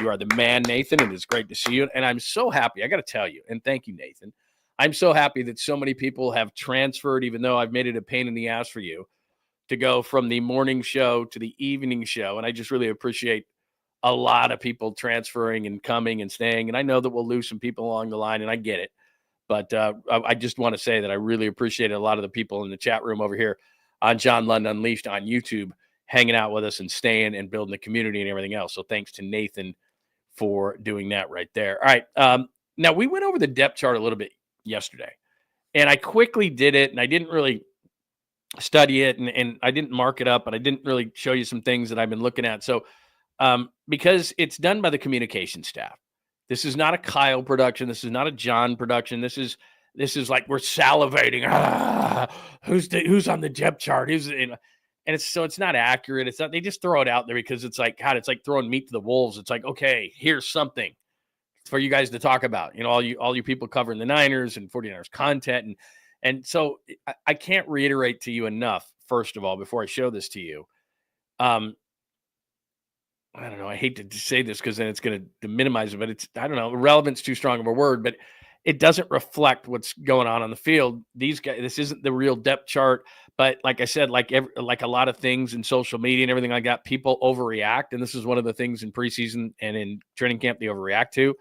You are the man, Nathan, and it's great to see you. And I'm so happy, I got to tell you, and thank you, Nathan. I'm so happy that so many people have transferred, even though I've made it a pain in the ass for you, to go from the morning show to the evening show. And I just really appreciate a lot of people transferring and coming and staying. And I know that we'll lose some people along the line, and I get it. But I just want to say that I really appreciate a lot of the people in the chat room over here on John Lund Unleashed on YouTube hanging out with us and staying and building the community and everything else. So thanks to Nathan for doing that right there. All right. Now, we went over the depth chart a little bit yesterday, and I quickly did it, and I didn't really study it, and I didn't mark it up, and I didn't really show you some things that I've been looking at. So because it's done by the communication staff. This is not a Kyle production. This is not a John production. This is like we're salivating. Who's on the depth chart? And it's not accurate. It's not. They just throw it out there because it's like, God, it's like throwing meat to the wolves. It's like, okay, here's something for you guys to talk about. All you people covering the Niners and 49ers content, and so I can't reiterate to you enough. First of all, before I show this to you, I don't know. I hate to say this because then it's going to minimize it, but I don't know. Relevance too strong of a word, but it doesn't reflect what's going on the field. These guys, this isn't the real depth chart, but like I said, like a lot of things in social media and everything like that, people overreact. And this is one of the things in preseason and in training camp they overreact to.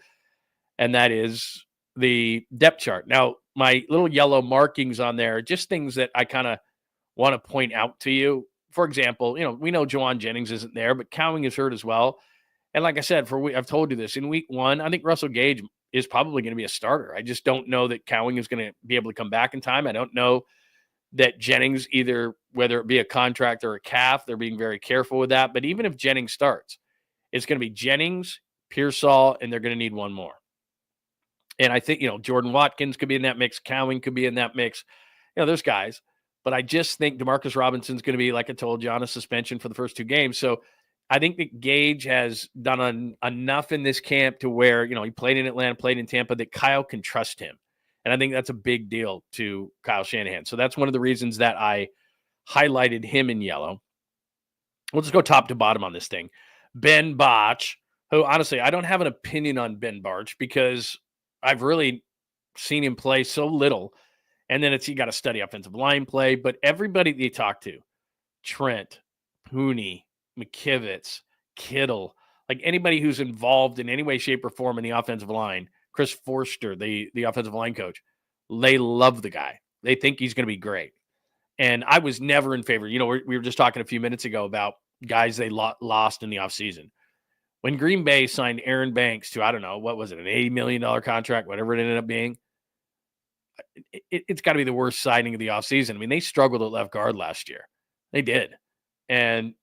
And that is the depth chart. Now, my little yellow markings on there are just things that I kind of want to point out to you. For example, we know Juwan Jennings isn't there, but Cowing is hurt as well. And like I said, I've told you this, in week 1, I think Russell Gage is probably going to be a starter. I just don't know that Cowing is going to be able to come back in time. I don't know that Jennings, either whether it be a contract or a calf, they're being very careful with that. But even if Jennings starts, it's going to be Jennings, Pearsall, and they're going to need one more. And I think, Jordan Watkins could be in that mix. Cowing could be in that mix. There's guys. But I just think Demarcus Robinson's going to be, like I told you, on a suspension for the first 2 games. So I think that Gage has done enough in this camp to where, he played in Atlanta, played in Tampa, that Kyle can trust him. And I think that's a big deal to Kyle Shanahan. So that's one of the reasons that I highlighted him in yellow. We'll just go top to bottom on this thing. Ben Botch, who honestly, I don't have an opinion on Ben Barch because I've really seen him play so little. And then you got to study offensive line play. But everybody that you talk to, Trent, Pooney, McKivitz, Kittle, like anybody who's involved in any way, shape, or form in the offensive line, Chris Forster, the offensive line coach, they love the guy. They think he's going to be great. And I was never in favor. You know, we were just talking a few minutes ago about guys they lost in the offseason. When Green Bay signed Aaron Banks to, I don't know, what was it, an $80 million contract, whatever it ended up being, it's got to be the worst signing of the offseason. I mean, they struggled at left guard last year. They did. And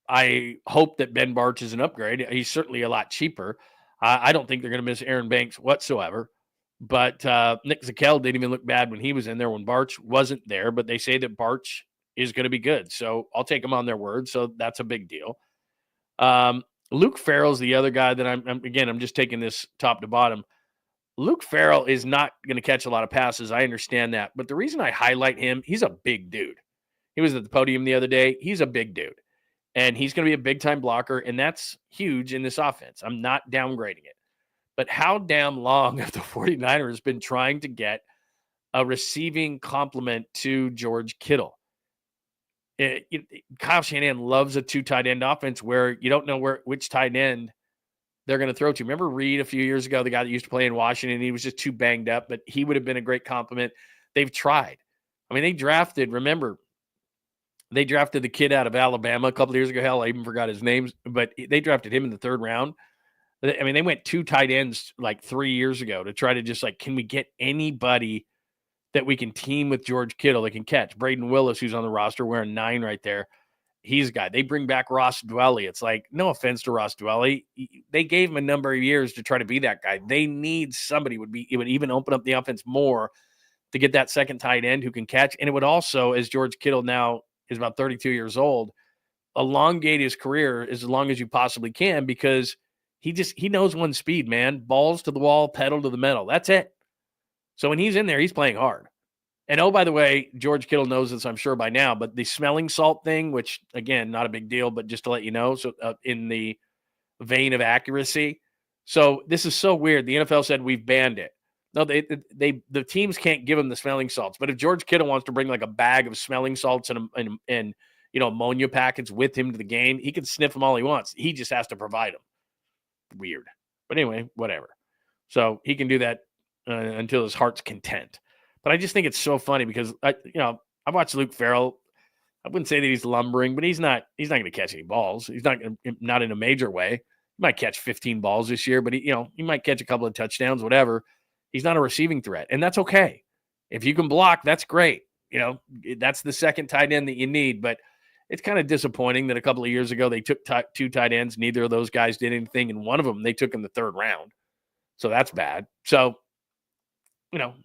I hope that Ben Bartch is an upgrade. He's certainly a lot cheaper. I don't think they're going to miss Aaron Banks whatsoever. But Nick Zakelj didn't even look bad when he was in there when Bartch wasn't there. But they say that Bartch is going to be good. So I'll take them on their word. So that's a big deal. Luke Farrell's the other guy that I'm just taking this top to bottom. Luke Farrell is not going to catch a lot of passes. I understand that. But the reason I highlight him, he's a big dude. He was at the podium the other day. He's a big dude. And he's going to be a big-time blocker, and that's huge in this offense. I'm not downgrading it. But how damn long have the 49ers been trying to get a receiving complement to George Kittle? Kyle Shanahan loves a two tight end offense where you don't know which tight end they're going to throw to. Remember Reed a few years ago, the guy that used to play in Washington? He was just too banged up, but he would have been a great compliment. They've tried. I mean, they drafted the kid out of Alabama a couple of years ago. Hell, I even forgot his name, but they drafted him in the third round. I mean, they went two tight ends like 3 years ago to try to just like, can we get anybody that we can team with George Kittle that can catch? Braden Willis, who's on the roster, wearing 9 right there. He's a guy. They bring back Ross Dwelly. It's like, no offense to Ross Dwelly. They gave him a number of years to try to be that guy. They need somebody it would even open up the offense more to get that second tight end who can catch. And it would also, as George Kittle now is about 32 years old, elongate his career as long as you possibly can, because he knows one speed, man. Balls to the wall, pedal to the metal. That's it. So when he's in there, he's playing hard. And oh, by the way, George Kittle knows this, I'm sure by now, but the smelling salt thing, which again, not a big deal, but just to let you know, so in the vein of accuracy. So this is so weird. The NFL said we've banned it. No, the teams can't give him the smelling salts. But if George Kittle wants to bring like a bag of smelling salts and ammonia packets with him to the game, he can sniff them all he wants. He just has to provide them. Weird. But anyway, whatever. So he can do that until his heart's content. But I just think it's so funny because I watched Luke Farrell. I wouldn't say that he's lumbering, but he's not going to catch any balls. He's not in a major way. He might catch 15 balls this year, but he might catch a couple of touchdowns, whatever. He's not a receiving threat, and that's okay. If you can block, that's great. That's the second tight end that you need. But it's kind of disappointing that a couple of years ago they took two tight ends. Neither of those guys did anything, and one of them they took in the third round. So that's bad. So,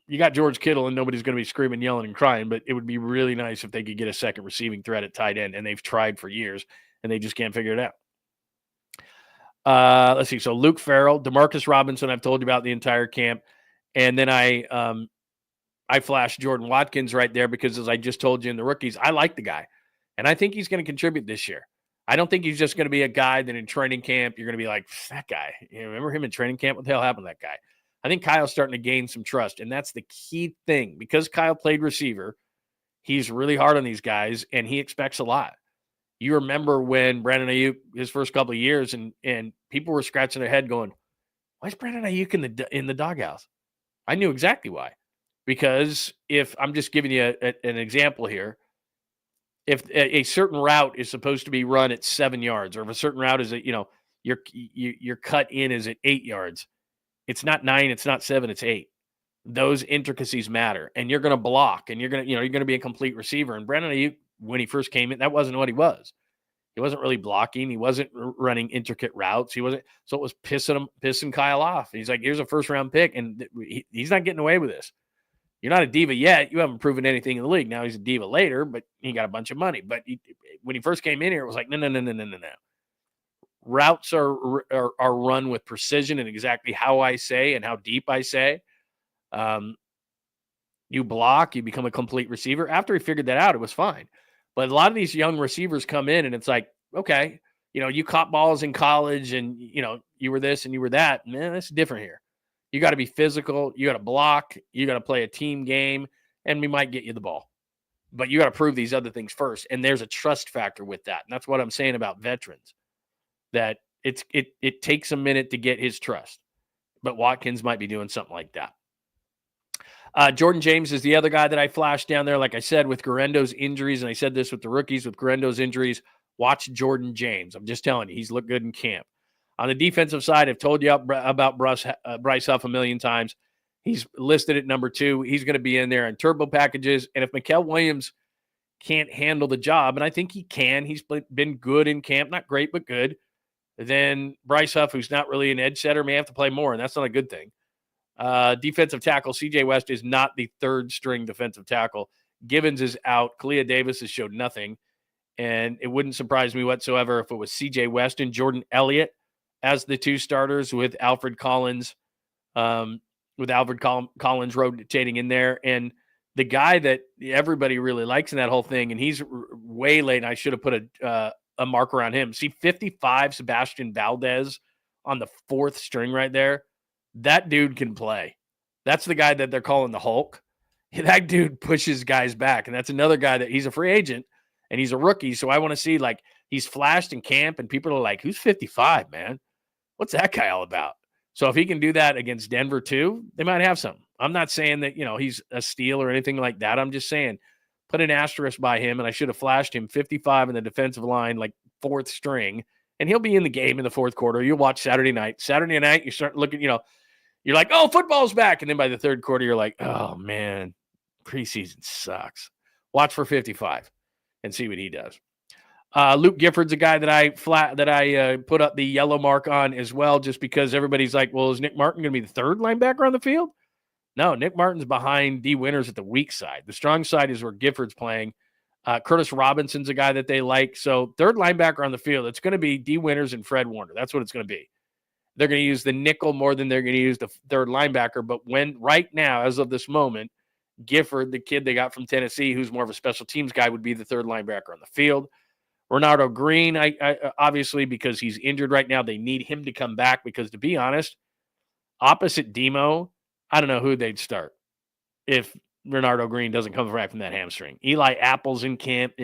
you got George Kittle, and nobody's going to be screaming, yelling, and crying, but it would be really nice if they could get a second receiving threat at tight end, and they've tried for years, and they just can't figure it out. Let's see. So Luke Farrell, Demarcus Robinson, I've told you about the entire camp. And then I flashed Jordan Watkins right there because, as I just told you in the rookies, I like the guy. And I think he's going to contribute this year. I don't think he's just going to be a guy that in training camp, you're going to be like, that guy. Remember him in training camp? What the hell happened to that guy? I think Kyle's starting to gain some trust, and that's the key thing. Because Kyle played receiver, he's really hard on these guys, and he expects a lot. You remember when Brandon Ayuk, his first couple of years, and people were scratching their head going, why is Brandon Ayuk in the doghouse? I knew exactly why. Because if I'm just giving you an example here, if a certain route is supposed to be run at 7 yards, or if a certain route is your cut in is at 8 yards, it's not 9, it's not 7, it's 8. Those intricacies matter, and you're going to block, and you're going to be a complete receiver. And Brandon Ayuk, when he first came in, that wasn't what he was. He wasn't really blocking. He wasn't running intricate routes. He wasn't. So it was pissing Kyle off. He's like, here's a first-round pick, and he's not getting away with this. You're not a diva yet. You haven't proven anything in the league. Now he's a diva later, but he got a bunch of money. But when he first came in here, it was like, no. Routes are run with precision and exactly how I say and how deep I say. You block, you become a complete receiver. After he figured that out, it was fine. But a lot of these young receivers come in and it's like, okay, you caught balls in college and, you were this and you were that. Man, that's different here. You got to be physical. You got to block. You got to play a team game. and we might get you the ball. But you got to prove these other things first. And there's a trust factor with that. And that's what I'm saying about veterans, that it takes a minute to get his trust. But Watkins might be doing something like that. Jordan James is the other guy that I flashed down there. Like I said, with Guarendo's injuries, and I said this with the rookies, with Guarendo's injuries, watch Jordan James. I'm just telling you, he's looked good in camp. On the defensive side, I've told you about Bryce Huff a million times. He's listed at number 2. He's going to be in there in turbo packages. And if Mikael Williams can't handle the job, and I think he can, he's been good in camp, not great, but good, then Bryce Huff, who's not really an edge setter, may have to play more, and that's not a good thing. Defensive tackle, CJ West is not the third string defensive tackle. Givens is out. Kalia Davis has showed nothing. And it wouldn't surprise me whatsoever if it was CJ West and Jordan Elliott as the 2 starters with Alfred Collins rotating in there. And the guy that everybody really likes in that whole thing, and he's way late, and I should have put a mark around him. See 55, Sebastian Valdez on the 4th string right there. That dude can play. That's the guy that they're calling the Hulk. That dude pushes guys back. And that's another guy that he's a free agent and he's a rookie. So I want to see, like, he's flashed in camp and people are like, who's 55, man? What's that guy all about? So if he can do that against Denver too, they might have something. I'm not saying that, he's a steal or anything like that. I'm just saying put an asterisk by him, and I should have flashed him 55 in the defensive line, like 4th string, and he'll be in the game in the 4th quarter. You'll watch Saturday night. Saturday night, you start looking, you're like, oh, football's back. And then by the 3rd quarter, you're like, oh, man, preseason sucks. Watch for 55 and see what he does. Luke Gifford's a guy that I put up the yellow mark on as well, just because everybody's like, well, is Nick Martin going to be the 3rd linebacker on the field? No, Nick Martin's behind D. Winters at the weak side. The strong side is where Gifford's playing. Curtis Robinson's a guy that they like. So 3rd linebacker on the field, it's going to be D. Winters and Fred Warner. That's what it's going to be. They're going to use the nickel more than they're going to use the 3rd linebacker. But right now, as of this moment, Gifford, the kid they got from Tennessee, who's more of a special teams guy, would be the 3rd linebacker on the field. Ronaldo Green, I obviously, because he's injured right now, they need him to come back because, to be honest, opposite Demo, I don't know who they'd start if Ronaldo Green doesn't come back from that hamstring. Eli Apple's in camp.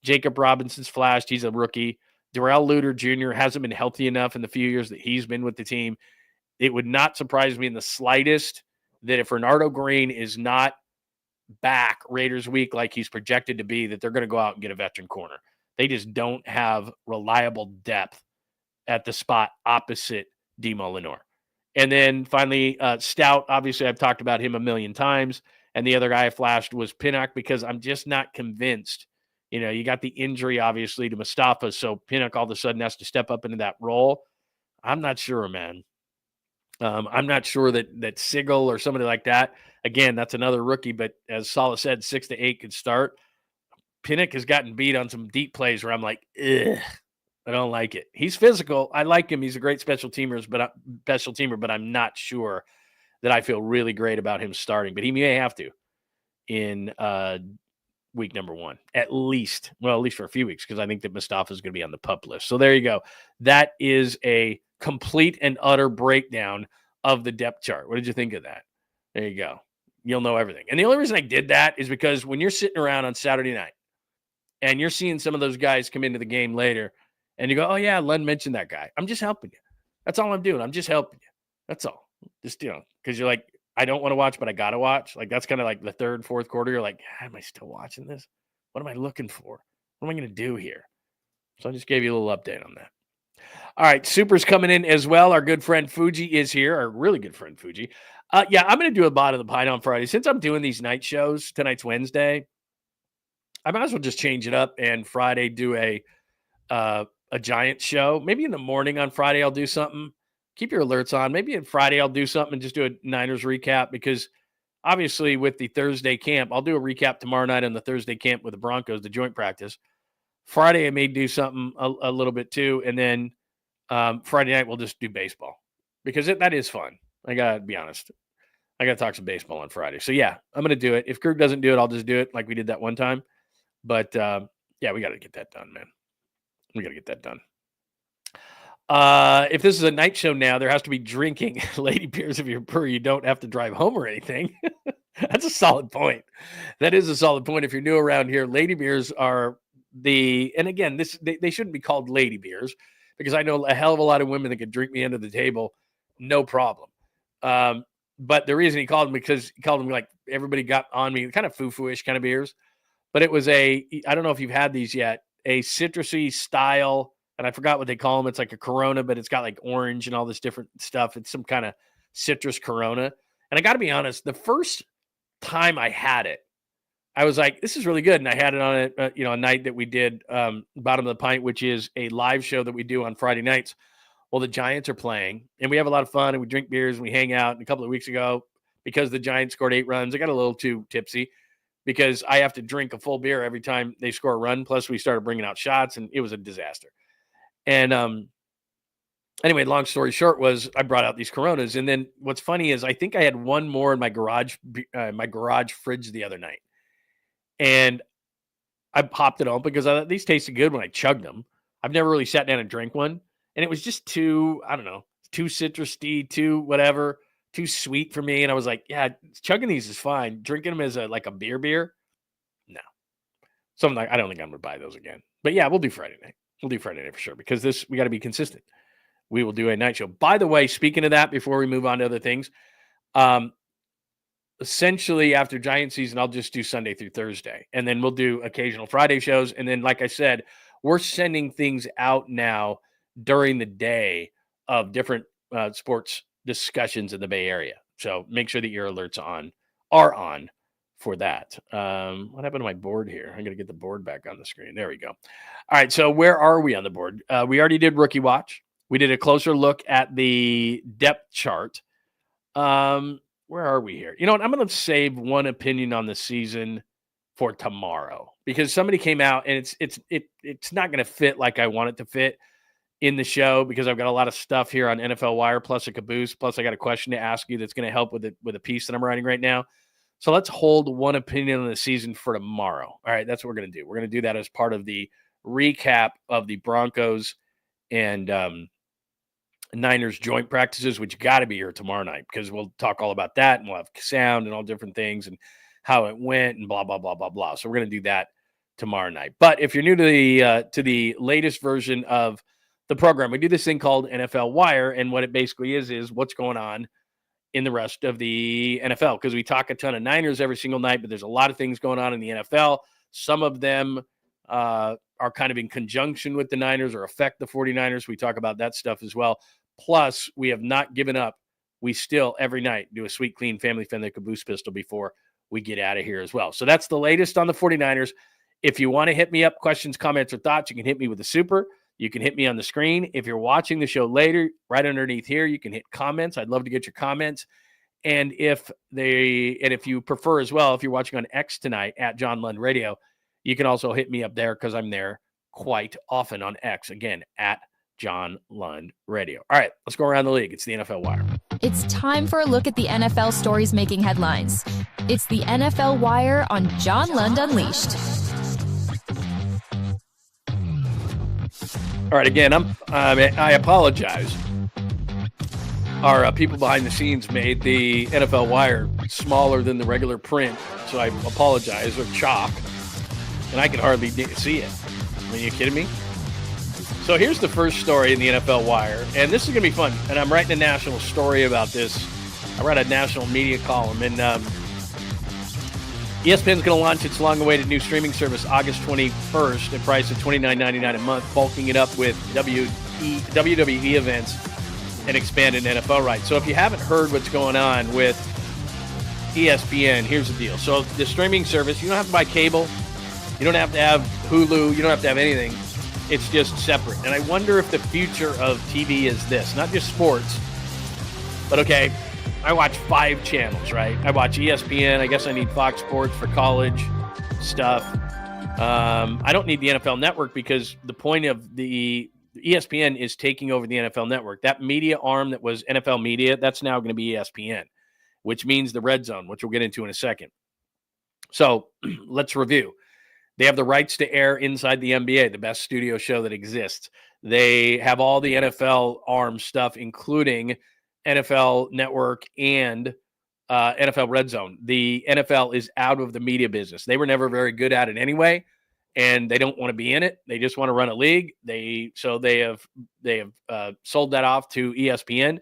Jacob Robinson's flashed. He's a rookie. Darrell Luter Jr. hasn't been healthy enough in the few years that he's been with the team. It would not surprise me in the slightest that if Ronaldo Green is not back Raiders week like he's projected to be, that they're going to go out and get a veteran corner. They just don't have reliable depth at the spot opposite Demo Lenore. And then finally, Stout, obviously I've talked about him a million times. And the other guy I flashed was Pinnock because I'm just not convinced. You got the injury, obviously, to Mustafa, so Pinnock all of a sudden has to step up into that role. I'm not sure, man. I'm not sure that Sigel or somebody like that, again, that's another rookie, but as Sala said, 6 to 8 could start. Pinnock has gotten beat on some deep plays where I'm like, ugh, I don't like it. He's physical. I like him. He's a great special teamer, but I'm not sure that I feel really great about him starting. But he may have to in week number 1, at least for a few weeks, because I think that Mustafa is going to be on the PUP list. So there you go. That is a complete and utter breakdown of the depth chart. What did you think of that? There you go. You'll know everything. And the only reason I did that is because when you're sitting around on Saturday night and you're seeing some of those guys come into the game later and you go, oh, yeah, Lund mentioned that guy. I'm just helping you. That's all I'm doing. I'm just helping you. That's all. Just, because you're like, I don't want to watch, but I got to watch. Like, that's kind of like the 3rd, 4th quarter. You're like, am I still watching this? What am I looking for? What am I going to do here? So I just gave you a little update on that. All right, Super's coming in as well. Our good friend Fuji is here, our really good friend Fuji. Yeah, I'm going to do a bot of the pine on Friday. Since I'm doing these night shows, tonight's Wednesday, I might as well just change it up and Friday do a giant show. Maybe in the morning on Friday I'll do something. Keep your alerts on. Maybe on Friday I'll do something and just do a Niners recap, because obviously with the Thursday camp, I'll do a recap tomorrow night on the Thursday camp with the Broncos, the joint practice. Friday I may do something a little bit too, and then Friday night we'll just do baseball, because that is fun. I got to be honest. I got to talk some baseball on Friday. So, yeah, I'm going to do it. If Kirk doesn't do it, I'll just do it like we did that one time. But, yeah, we got to get that done, man. We got to get that done. If this is a night show now, there has to be drinking. Lady Pierce, if you're poor, you don't have to drive home or anything. That's a solid point. That is a solid point. If you're new around here, lady beers are and again, they shouldn't be called lady beers because I know a hell of a lot of women that could drink me under the table, no problem. But the reason he called them because he called them like everybody got on me, kind of foo-foo-ish kind of beers. But it was I don't know if you've had these yet, a citrusy style, and I forgot what they call them. It's like a Corona, but it's got like orange and all this different stuff. It's some kind of citrus Corona. And I got to be honest, the first time I had it, I was like, this is really good. And I had it on a night that we did Bottom of the Pint, which is a live show that we do on Friday nights. Well, the Giants are playing, and we have a lot of fun, and we drink beers, and we hang out. And a couple of weeks ago, because the Giants scored 8 runs, I got a little too tipsy because I have to drink a full beer every time they score a run. Plus, we started bringing out shots, and it was a disaster. And anyway, long story short was I brought out these Coronas, and then what's funny is I think I had one more in my garage fridge the other night, and I popped it open because I thought these tasted good when I chugged them. I've never really sat down and drank one. And it was just too citrusy, too sweet for me. And I was like, yeah, chugging these is fine. Drinking them as a beer, no. So I'm like, I don't think I'm going to buy those again. But yeah, we'll do Friday night. We'll do Friday night for sure because we got to be consistent. We will do a night show. By the way, speaking of that, before we move on to other things, essentially after Giant season, I'll just do Sunday through Thursday. And then we'll do occasional Friday shows. And then, like I said, we're sending things out now during the day of different sports discussions in the Bay Area. So make sure that your alerts are on for that. What happened to my board here? I'm going to get the board back on the screen. There we go. All right. So where are we on the board? We already did Rookie Watch. We did a closer look at the depth chart. Where are we here? You know what? I'm going to save one opinion on the season for tomorrow because somebody came out and it's not going to fit like I want it to fit in the show because I've got a lot of stuff here on NFL Wire plus a CABOOSE. Plus I got a question to ask you that's going to help with a piece that I'm writing right now. So let's hold one opinion on the season for tomorrow. All right. That's what we're going to do. We're going to do that as part of the recap of the Broncos and Niners joint practices, which got to be here tomorrow night because we'll talk all about that and we'll have sound and all different things and how it went and blah, blah, blah, blah, blah. So we're going to do that tomorrow night. But if you're new to the latest version of the program, we do this thing called NFL Wire, and what it basically is what's going on in the rest of the NFL, because we talk a ton of Niners every single night, but there's a lot of things going on in the NFL. Some of them are kind of in conjunction with the Niners or affect the 49ers. We talk about that stuff as well. Plus, we have not given up. We still, every night, do a sweet, clean, family-friendly CABOOSE pistol before we get out of here as well. So that's the latest on the 49ers. If you want to hit me up, questions, comments, or thoughts, you can hit me with a super. You can hit me on the screen. If you're watching the show later, right underneath here, you can hit comments. I'd love to get your comments. And if you prefer as well, if you're watching on X tonight at John Lund Radio, you can also hit me up there because I'm there quite often on X, again, at John Lund Radio. All right, let's go around the league. It's the NFL Wire. It's time for a look at the NFL stories making headlines. It's the NFL Wire on John Lund Unleashed. All right, again, I apologize. Our people behind the scenes made the NFL Wire smaller than the regular print, so I apologize, or chalk, and I can hardly see it. Are you kidding me? So here's the first story in the NFL Wire, and this is going to be fun, and I'm writing a national story about this. I write a national media column, and ESPN's going to launch its long-awaited new streaming service August 21st at a price of $29.99 a month, bulking it up with WWE events and expanded NFL rights. So if you haven't heard what's going on with ESPN, here's the deal. So the streaming service, you don't have to buy cable. You don't have to have Hulu. You don't have to have anything. It's just separate. And I wonder if the future of TV is this, not just sports, but okay, I watch 5 channels, right? I watch ESPN. I guess I need Fox Sports for college stuff. I don't need the NFL Network because the point of the ESPN is taking over the NFL Network. That media arm that was NFL Media, that's now going to be ESPN, which means the Red Zone, which we'll get into in a second. So let's review. They have the rights to air Inside the NBA, the best studio show that exists. They have all the NFL arm stuff, including NFL Network and NFL Red Zone. The NFL is out of the media business. They were never very good at it anyway, and they don't want to be in it. They just want to run a league. They have sold that off to ESPN.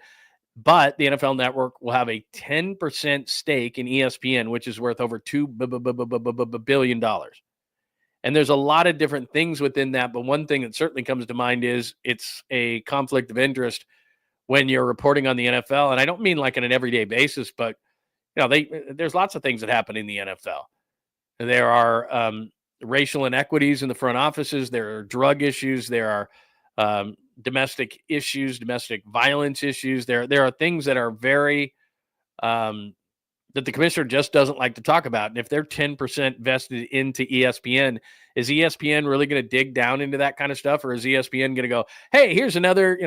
But the NFL Network will have a 10% stake in ESPN, which is worth over $2 billion. And there's a lot of different things within that. But one thing that certainly comes to mind is it's a conflict of interest when you're reporting on the NFL. And I don't mean like on an everyday basis, but there's lots of things that happen in the NFL. There are racial inequities in the front offices. There are drug issues. There are domestic issues, domestic violence issues. There are things that are very that the commissioner just doesn't like to talk about. And if they're 10% vested into ESPN, is ESPN really going to dig down into that kind of stuff? Or is ESPN going to go, hey, here's another,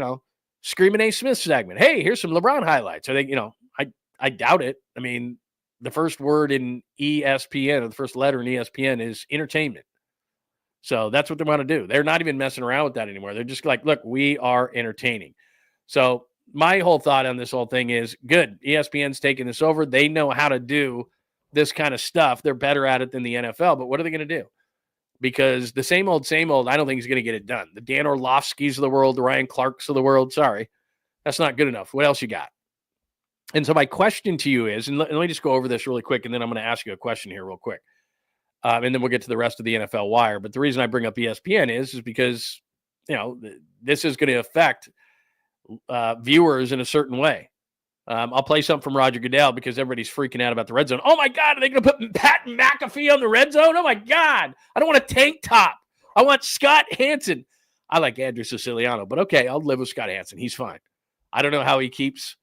Screaming A. Smith segment. Hey, here's some LeBron highlights. I think, I doubt it. I mean, the first word in ESPN, or the first letter in ESPN is entertainment. So that's what they want to do. They're not even messing around with that anymore. They're just like, look, we are entertaining. So my whole thought on this whole thing is good. ESPN's taking this over. They know how to do this kind of stuff. They're better at it than the NFL, but what are they going to do? Because the same old, I don't think is going to get it done. The Dan Orlovskis of the world, the Ryan Clarks of the world, sorry, that's not good enough. What else you got? And so my question to you is, and let me just go over this really quick, and then I'm going to ask you a question here real quick. And then we'll get to the rest of the NFL wire. But the reason I bring up ESPN is because, this is going to affect viewers in a certain way. I'll play something from Roger Goodell because everybody's freaking out about the red zone. Oh, my God, are they going to put Pat McAfee on the red zone? Oh, my God. I don't want a tank top. I want Scott Hansen. I like Andrew Siciliano, but okay, I'll live with Scott Hansen. He's fine. I don't know how he keeps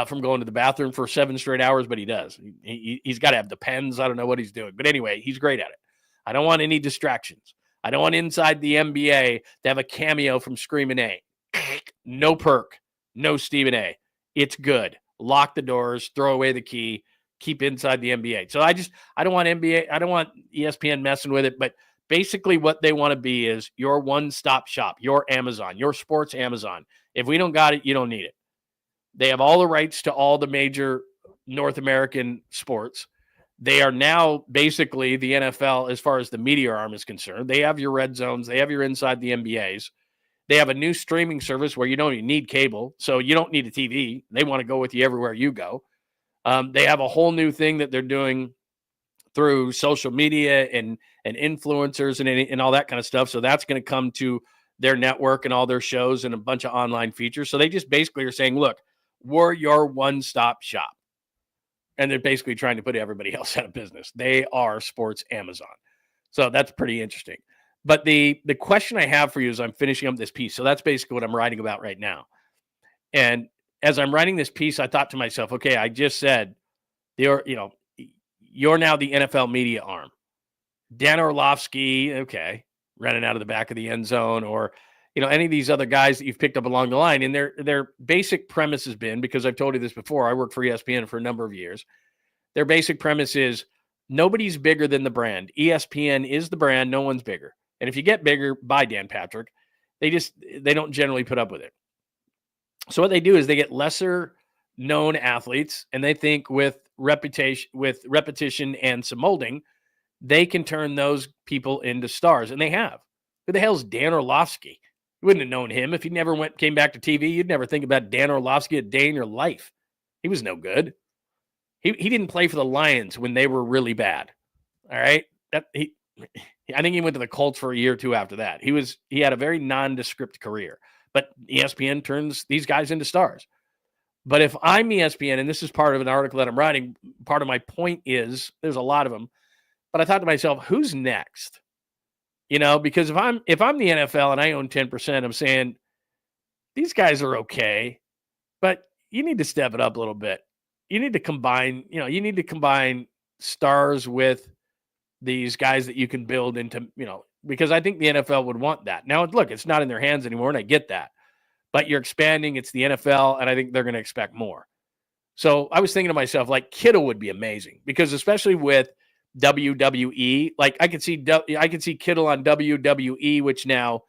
from going to the bathroom for 7 straight hours, but he does. He's got to have the pens. I don't know what he's doing. But anyway, he's great at it. I don't want any distractions. I don't want inside the NBA to have a cameo from Screaming A. No perk. No Stephen A. It's good. Lock the doors. Throw away the key. Keep inside the NBA. So I don't want NBA. I don't want ESPN messing with it. But basically what they want to be is your one-stop shop, your Amazon, your sports Amazon. If we don't got it, you don't need it. They have all the rights to all the major North American sports. They are now basically the NFL as far as the media arm is concerned. They have your red zones. They have your inside the NBAs. They have a new streaming service where you don't even need cable, so you don't need a TV. They want to go with you everywhere you go. They have a whole new thing that they're doing through social media and influencers and all that kind of stuff. So that's going to come to their network and all their shows and a bunch of online features. So they just basically are saying, look, we're your one-stop shop. And they're basically trying to put everybody else out of business. They are sports Amazon. So that's pretty interesting. But the question I have for you is I'm finishing up this piece. So that's basically what I'm writing about right now. And as I'm writing this piece, I thought to myself, okay, I just said, you're now the NFL media arm. Dan Orlovsky, okay, running out of the back of the end zone, or any of these other guys that you've picked up along the line. And their basic premise has been, because I've told you this before, I worked for ESPN for a number of years. Their basic premise is nobody's bigger than the brand. ESPN is the brand. No one's bigger. And if you get bigger, by Dan Patrick, they don't generally put up with it. So what they do is they get lesser known athletes, and they think with repetition and some molding, they can turn those people into stars. And they have. Who the hell's Dan Orlovsky? You wouldn't have known him if he never came back to TV. You'd never think about Dan Orlovsky a day in your life. He was no good. He didn't play for the Lions when they were really bad. All right. I think he went to the Colts for a year or two after that. He had a very nondescript career, but ESPN turns these guys into stars. But if I'm ESPN, and this is part of an article that I'm writing, part of my point is there's a lot of them, but I thought to myself, who's next? Because if I'm the NFL and I own 10%, I'm saying these guys are okay, but you need to step it up a little bit. You need to combine stars with these guys that you can build into, because I think the NFL would want that. Now, look, it's not in their hands anymore, and I get that. But you're expanding. It's the NFL, and I think they're going to expect more. So I was thinking to myself, like, Kittle would be amazing, because especially with WWE, like I could see Kittle on WWE, which now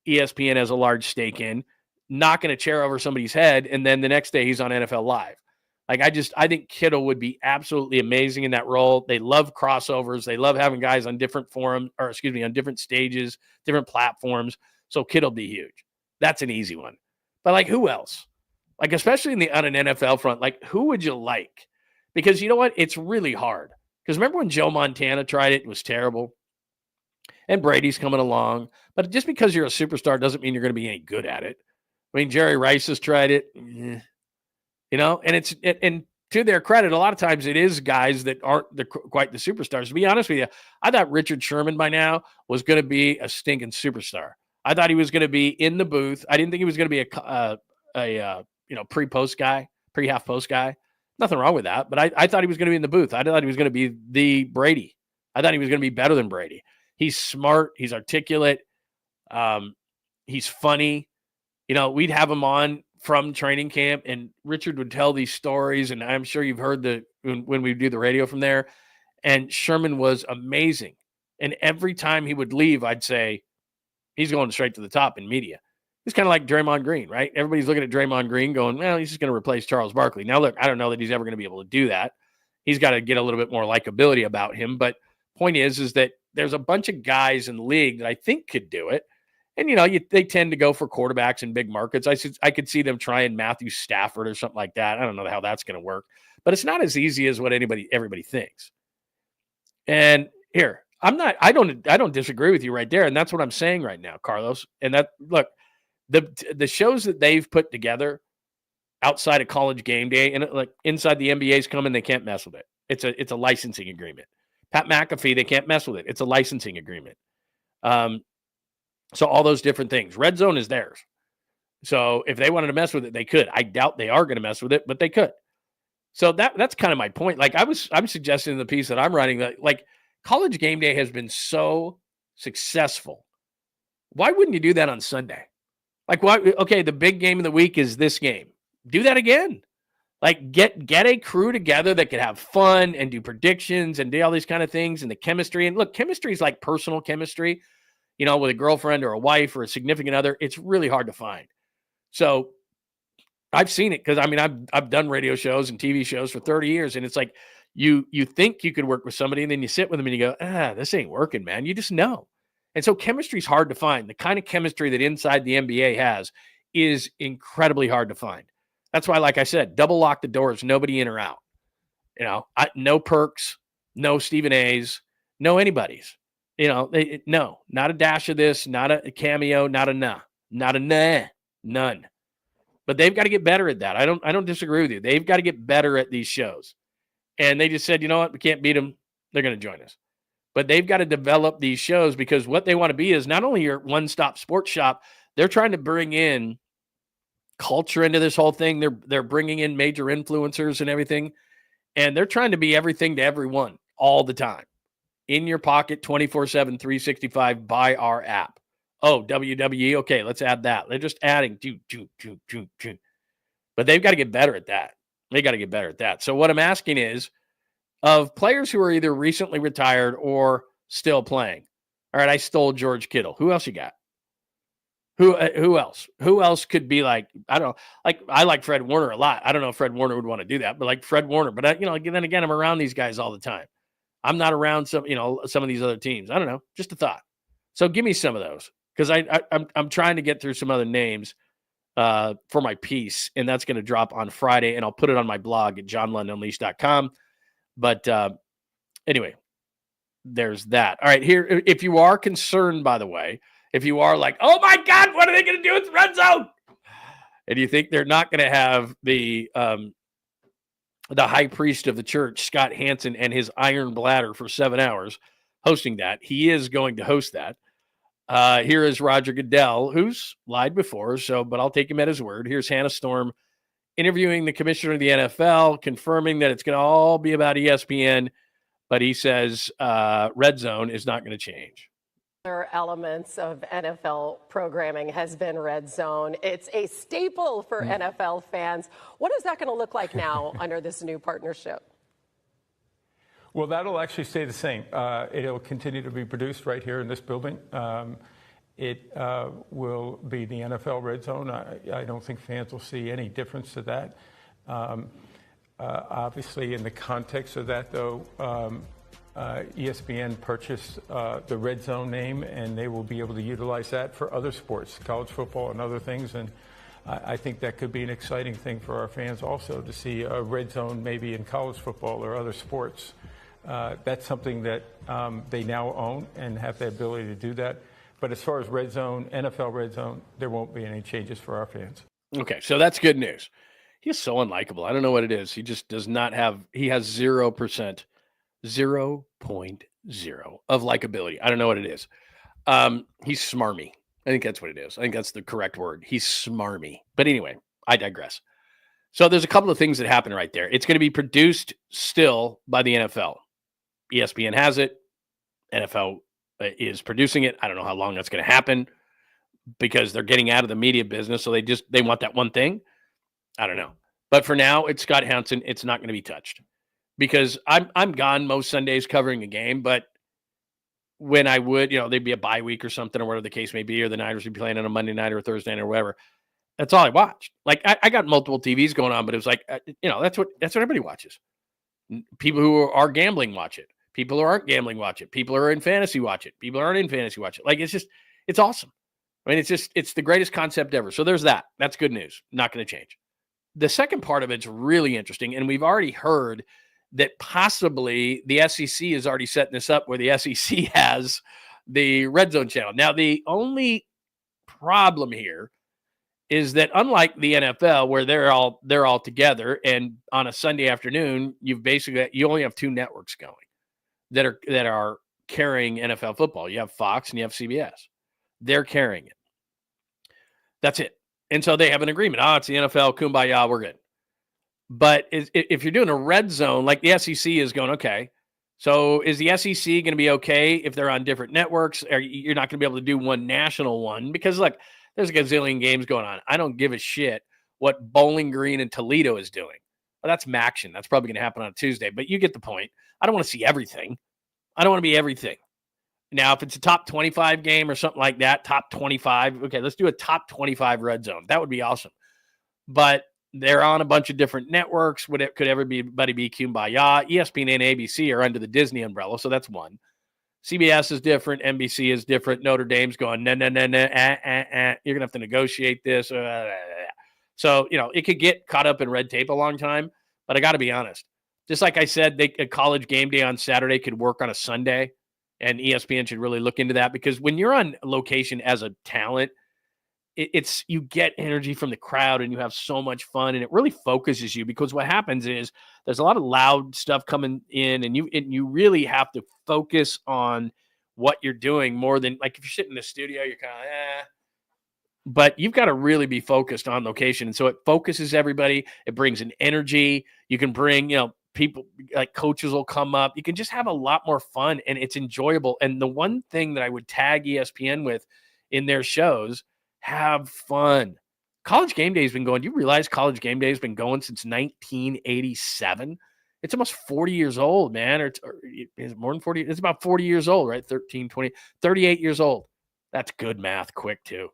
ESPN has a large stake in, knocking a chair over somebody's head, and then the next day he's on NFL Live. Like, I think Kittle would be absolutely amazing in that role. They love crossovers. They love having guys on different on different stages, different platforms. So Kittle be huge. That's an easy one. But like, who else? Like, especially on an NFL front, like, who would you like? Because you know what? It's really hard. Because remember when Joe Montana tried it? It was terrible. And Brady's coming along. But just because you're a superstar doesn't mean you're going to be any good at it. I mean, Jerry Rice has tried it. And to their credit, a lot of times it is guys that aren't quite the superstars. To be honest with you, I thought Richard Sherman by now was going to be a stinking superstar. I thought he was going to be in the booth. I didn't think he was going to be a pre-half post guy. Nothing wrong with that, but I thought he was going to be in the booth. I thought he was going to be the Brady. I thought he was going to be better than Brady. He's smart. He's articulate. He's funny. We'd have him on from training camp, and Richard would tell these stories, and I'm sure you've heard when we do the radio from there. And Sherman was amazing. And every time he would leave, I'd say, he's going straight to the top in media. He's kind of like Draymond Green, right? Everybody's looking at Draymond Green going, well, he's just going to replace Charles Barkley. Now, look, I don't know that he's ever going to be able to do that. He's got to get a little bit more likability about him. But point is that there's a bunch of guys in the league that I think could do it. And, they tend to go for quarterbacks in big markets. I could see them trying Matthew Stafford or something like that. I don't know how that's going to work. But it's not as easy as what everybody thinks. And here, I don't disagree with you right there. And that's what I'm saying right now, Carlos. And look, the shows that they've put together outside of College Game Day and like inside the NBA's coming, they can't mess with it. It's a licensing agreement. Pat McAfee, they can't mess with it. It's a licensing agreement. So all those different things. Red Zone is theirs. So if they wanted to mess with it, they could. I doubt they are going to mess with it, but they could. So that's kind of my point. Like I'm suggesting in the piece that I'm writing that like College Game Day has been so successful. Why wouldn't you do that on Sunday? Like why? Okay, the big game of the week is this game. Do that again. Like get a crew together that could have fun and do predictions and do all these kind of things and the chemistry. And look, chemistry is like personal chemistry. With a girlfriend or a wife or a significant other, it's really hard to find. So I've seen it because I've done radio shows and TV shows for 30 years. And it's like, you think you could work with somebody and then you sit with them and you go, this ain't working, man. You just know. And so chemistry is hard to find. The kind of chemistry that inside the NBA has is incredibly hard to find. That's why, like I said, double lock the doors, nobody in or out. No Perks, no Stephen A's, no anybody's. No, not a dash of this, not a cameo, not a none. But they've got to get better at that. I don't disagree with you. They've got to get better at these shows. And they just said, you know what, we can't beat them. They're going to join us. But they've got to develop these shows because what they want to be is not only your one-stop sports shop, they're trying to bring in culture into this whole thing. They're bringing in major influencers and everything. And they're trying to be everything to everyone all the time. In your pocket, 24/7, 365, buy our app. Oh, WWE. Okay, let's add that. They're just adding. But they've got to get better at that. They got to get better at that. So what I'm asking is, of players who are either recently retired or still playing. All right, I stole George Kittle. Who else you got? Who else? Who else could be like, I don't know, like I like Fred Warner a lot. I don't know if Fred Warner would want to do that, but like Fred Warner. But then again, I'm around these guys all the time. I'm not around some of these other teams. I don't know. Just a thought. So give me some of those because I'm trying to get through some other names for my piece, and that's going to drop on Friday, and I'll put it on my blog at johnlundunleashed.com. But anyway, there's that. All right, here, if you are concerned, by the way, if you are like, oh my God, what are they going to do with the red zone? And you think they're not going to have the high priest of the church, Scott Hansen, and his iron bladder for 7 hours hosting that. He is going to host that. Here is Roger Goodell, who's lied before, but I'll take him at his word. Here's Hannah Storm interviewing the commissioner of the NFL, confirming that it's going to all be about ESPN, but he says red zone is not going to change. Other elements of NFL programming has been red zone. It's a staple for NFL fans. What is that going to look like now under this new partnership? Well, that'll actually stay the same. It'll continue to be produced right here in this building. It will be the NFL red zone. I don't think fans will see any difference to that. Obviously, in the context of that, though, ESPN purchased the Red Zone name, and they will be able to utilize that for other sports, college football and other things. And I think that could be an exciting thing for our fans also, to see a Red Zone maybe in college football or other sports. That's something that they now own and have the ability to do that. But as far as Red Zone, NFL Red Zone, there won't be any changes for our fans. Okay, so that's good news. He's so unlikable. I don't know what it is. He just does not have – he has 0%, 0.0 of likability. I don't know what it is. He's smarmy. I think that's what it is. I think that's the correct word. He's smarmy. But anyway, I digress. So there's a couple of things that happen right there. It's going to be produced still by the NFL. ESPN has it. NFL is producing it. I don't know how long that's going to happen because they're getting out of the media business. So they want that one thing. I don't know. But for now, it's Scott Hansen. It's not going to be touched because I'm gone most Sundays covering a game. But when I would, there'd be a bye week or something or whatever the case may be, or the Niners would be playing on a Monday night or a Thursday night or whatever. That's all I watched. Like I got multiple TVs going on, but it was like, that's what everybody watches. People who are gambling watch it. People who aren't gambling watch it. People who are in fantasy watch it. People who aren't in fantasy watch it. Like it's awesome. I mean, it's the greatest concept ever. So there's that. That's good news. Not going to change. The second part of it's really interesting, and we've already heard that possibly the SEC is already setting this up where the SEC has the Red Zone channel. Now, the only problem here is that unlike the NFL where they're all together, and on a Sunday afternoon, you only have two networks going that are carrying NFL football. You have Fox and you have CBS. They're carrying it. That's it. And so they have an agreement. It's the NFL, kumbaya, we're good. But if you're doing a Red Zone, like the SEC is going, okay, so is the SEC going to be okay if they're on different networks? Or you're not going to be able to do one national one? Because, look, there's a gazillion games going on. I don't give a shit what Bowling Green and Toledo is doing. Well, that's Maction. That's probably going to happen on Tuesday. But you get the point. I don't want to see everything. I don't want to be everything. Now, if it's a top 25 game or something like that, top 25, okay, let's do a top 25 Red Zone. That would be awesome. But they're on a bunch of different networks. Could everybody be kumbaya? ESPN and ABC are under the Disney umbrella, so that's one. CBS is different. NBC is different. Notre Dame's going, no. You're going to have to negotiate this. So, it could get caught up in red tape a long time, but I got to be honest. Just like I said, a college game day on Saturday could work on a Sunday, and ESPN should really look into that because when you're on location as a talent, you get energy from the crowd and you have so much fun, and it really focuses you because what happens is there's a lot of loud stuff coming in, and you really have to focus on what you're doing more than like if you're sitting in the studio, you're kind of but you've got to really be focused on location. And so it focuses everybody. It brings an energy. You can bring, people like coaches will come up. You can just have a lot more fun and it's enjoyable. And the one thing that I would tag ESPN with in their shows, have fun. College Game Day has been going. Do you realize College Game Day has been going since 1987? It's almost 40 years old, man. Or is it more than 40? It's about 40 years old, right? 13, 20, 38 years old. That's good math, quick too.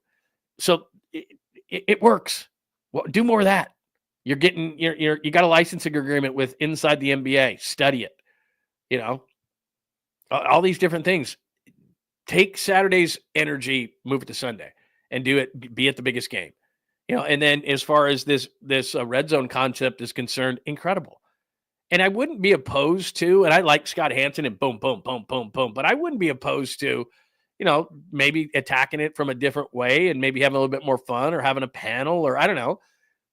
So it works. Well, do more of that. You got a licensing agreement with inside the NBA. Study it. All these different things. Take Saturday's energy, move it to Sunday, and do it. Be at the biggest game. And then as far as this red zone concept is concerned, incredible. And I wouldn't be opposed to, and I like Scott Hansen and boom, boom, boom, boom, boom, but I wouldn't be opposed to, maybe attacking it from a different way and maybe having a little bit more fun or having a panel or I don't know,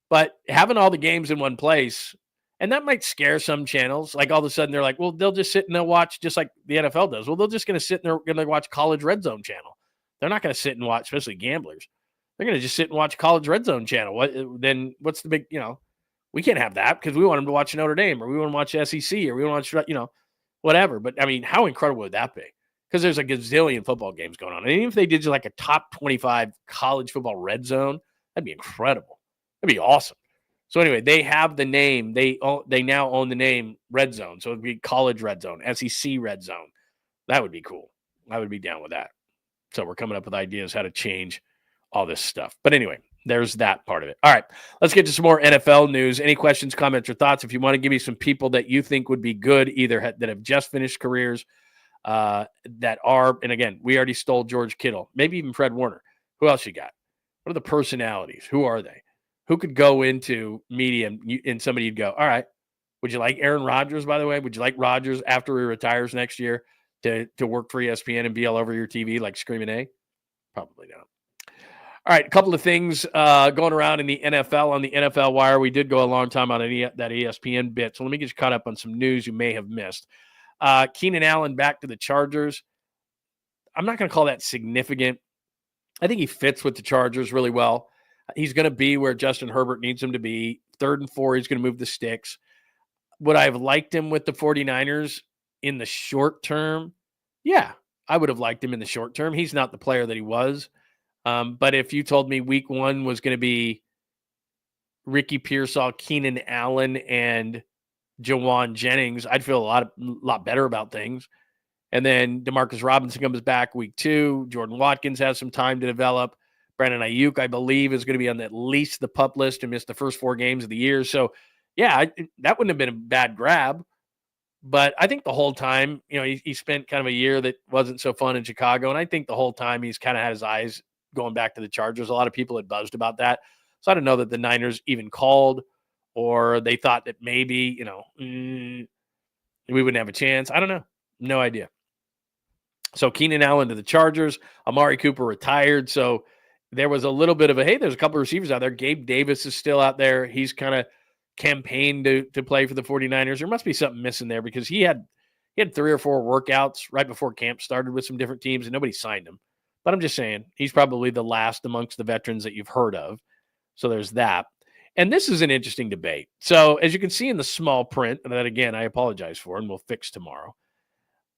but having all the games in one place. And that might scare some channels. Like all of a sudden they're like, well, they'll just sit and they'll watch just like the NFL does. Well, they're just going to sit and they're going to watch College Red Zone channel. They're not going to sit and watch, especially gamblers. They're going to just sit and watch College Red Zone channel. What's the big, we can't have that because we want them to watch Notre Dame or we want to watch SEC or we want to watch, whatever. But I mean, how incredible would that be? Because there's a gazillion football games going on. And even if they did like a top 25 college football red zone, that'd be incredible. That'd be awesome. So anyway, they have the name. They now own the name Red Zone. So it'd be College Red Zone, SEC Red Zone. That would be cool. I would be down with that. So we're coming up with ideas how to change all this stuff. But anyway, there's that part of it. All right, let's get to some more NFL news. Any questions, comments, or thoughts? If you want to give me some people that you think would be good, either that have just finished careers, that are, and again, we already stole George Kittle, maybe even Fred Warner. Who else you got? What are the personalities? Who are they? Who could go into media and somebody you'd go, all right, would you like Aaron Rodgers, by the way? Would you like Rodgers after he retires next year to work for ESPN and be all over your TV like screaming A? Probably not. All right, a couple of things going around in the NFL on the NFL Wire. We did go a long time on that ESPN bit, so let me get you caught up on some news you may have missed. Keenan Allen back to the Chargers. I'm not going to call that significant. I think he fits with the Chargers really well. He's going to be where Justin Herbert needs him to be. 3rd and 4, he's going to move the sticks. Would I have liked him with the 49ers in the short term? Yeah, I would have liked him in the short term. He's not the player that he was. But if you told me week 1 was going to be Ricky Pearsall, Keenan Allen, and Jawan Jennings, I'd feel a lot better about things. And then Demarcus Robinson comes back week 2. Jordan Watkins has some time to develop. Brandon Ayuk, I believe, is going to be on at least the PUP list and miss the first 4 games of the year. So, yeah, that wouldn't have been a bad grab. But I think the whole time, he spent kind of a year that wasn't so fun in Chicago. And I think the whole time he's kind of had his eyes going back to the Chargers. A lot of people had buzzed about that. So I don't know that the Niners even called, or they thought that maybe, we wouldn't have a chance. I don't know. No idea. So Keenan Allen to the Chargers. Amari Cooper retired. So there was a little bit of a, hey, there's a couple of receivers out there. Gabe Davis is still out there. He's kind of campaigned to play for the 49ers. There must be something missing there because he had 3 or 4 workouts right before camp started with some different teams and nobody signed him. But I'm just saying, he's probably the last amongst the veterans that you've heard of. So there's that. And this is an interesting debate. So as you can see in the small print, and that, again, I apologize for, and we'll fix tomorrow,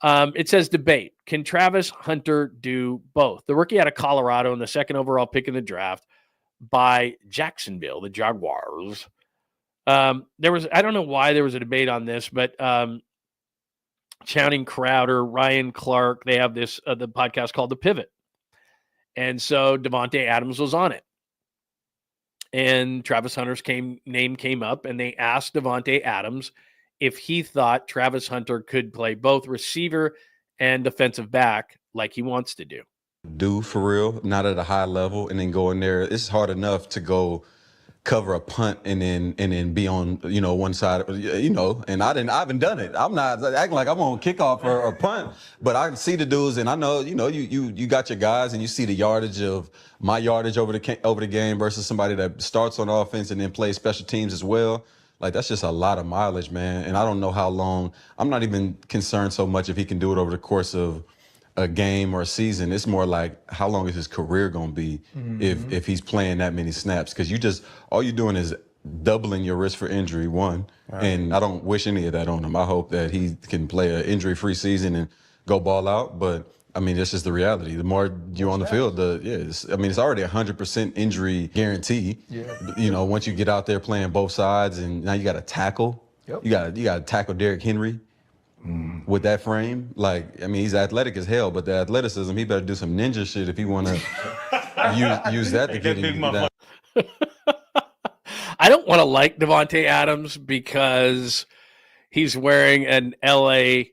it says debate. Can Travis Hunter do both? The rookie out of Colorado and the 2nd overall pick in the draft by Jacksonville, the Jaguars. I don't know why there was a debate on this, but Channing Crowder, Ryan Clark, they have this the podcast called The Pivot. And so Devontae Adams was on it. And Travis Hunter's name came up, and they asked Devontae Adams if he thought Travis Hunter could play both receiver and defensive back like he wants to do. For real, not at a high level, and then go in there. It's hard enough to go cover a punt and then be on one side, and I haven't done it. I'm not acting like I'm on kickoff or punt, but I can see the dudes, and I know you got your guys, and you see the yardage of my yardage over the game versus somebody that starts on offense and then plays special teams as well. Like, that's just a lot of mileage, man. And I don't know how long. I'm not even concerned so much if he can do it over the course of a game or a season. It's more like, how long is his career going to be if he's playing that many snaps? Because all you're doing is doubling your risk for injury, one. Right. And I don't wish any of that on him. I hope that he can play an injury-free season and go ball out. But, I mean, that's just the reality. The more you're on the field, it's already 100% injury guarantee. Yeah. Once you get out there playing both sides, and now you got to tackle. Yep. You got to tackle Derrick Henry. With that frame, he's athletic as hell, but the athleticism, he better do some ninja shit if he want to use that to get him down. I don't want to like Devontae Adams because he's wearing an LA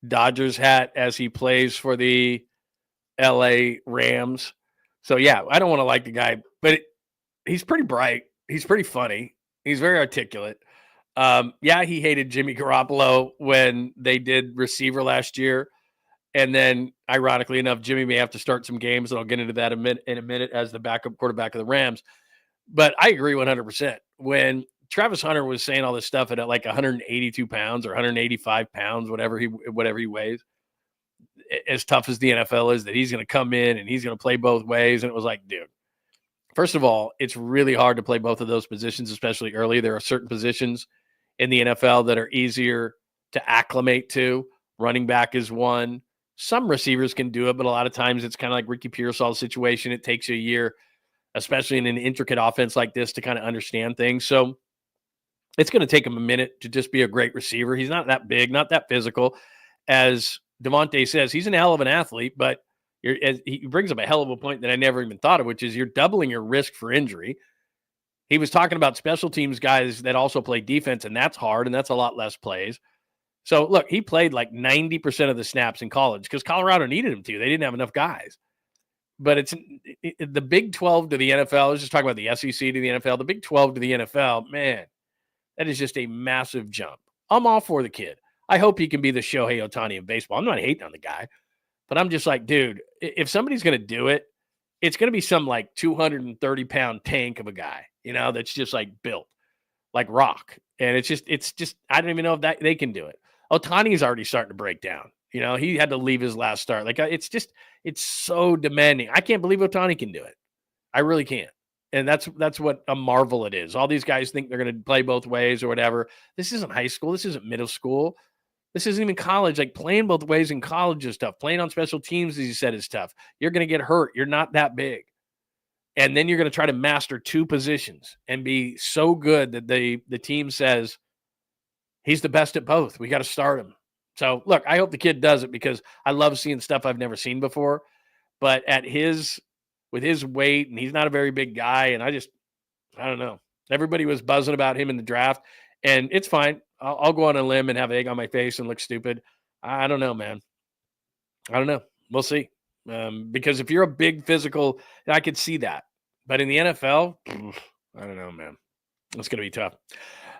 Dodgers hat as he plays for the LA Rams. So, yeah, I don't want to like the guy, but he's pretty bright. He's pretty funny. He's very articulate. He hated Jimmy Garoppolo when they did receiver last year. And then, ironically enough, Jimmy may have to start some games, and I'll get into that in a minute as the backup quarterback of the Rams. But I agree 100%. When Travis Hunter was saying all this stuff at like 182 pounds or 185 pounds, whatever he weighs, as tough as the NFL is, that he's going to come in and he's going to play both ways. And it was like, dude, first of all, it's really hard to play both of those positions, especially early. There are certain positions in the NFL that are easier to acclimate to. Running back is one. Some receivers can do it, but a lot of times it's kind of like Ricky Pearsall's situation. It takes you a year, especially in an intricate offense like this, to kind of understand things. So it's going to take him a minute to just be a great receiver. He's not that big, not that physical. As Devontae says, he's an hell of an athlete, but He brings up a hell of a point that I never even thought of, which is you're doubling your risk for injury. He was talking about special teams guys that also play defense, and that's hard, and that's a lot less plays. So, look, he played like 90% of the snaps in college because Colorado needed him to. They didn't have enough guys. But it's the Big 12 to the NFL. I was just talking about the SEC to the NFL. The Big 12 to the NFL, man, that is just a massive jump. I'm all for the kid. I hope he can be the Shohei Ohtani of baseball. I'm not hating on the guy. But I'm just like, dude, if somebody's going to do it, it's going to be some like 230-pound tank of a guy, that's just like built like rock. And it's just, I don't even know if that they can do it. Ohtani's already starting to break down. He had to leave his last start. Like, it's so demanding. I can't believe Ohtani can do it. I really can't. And that's what a marvel it is. All these guys think they're going to play both ways or whatever. This isn't high school. This isn't middle school. This isn't even college. Like, playing both ways in college is tough. Playing on special teams, as you said, is tough. You're going to get hurt. You're not that big. And then you're going to try to master two positions and be so good that the team says he's the best at both. We got to start him. So, look, I hope the kid does it because I love seeing stuff I've never seen before. But with his weight, and he's not a very big guy, and I don't know. Everybody was buzzing about him in the draft, and it's fine. I'll go on a limb and have egg on my face and look stupid. I don't know, man. I don't know. We'll see. Because if you're a big physical, I could see that. But in the NFL, I don't know, man. It's going to be tough.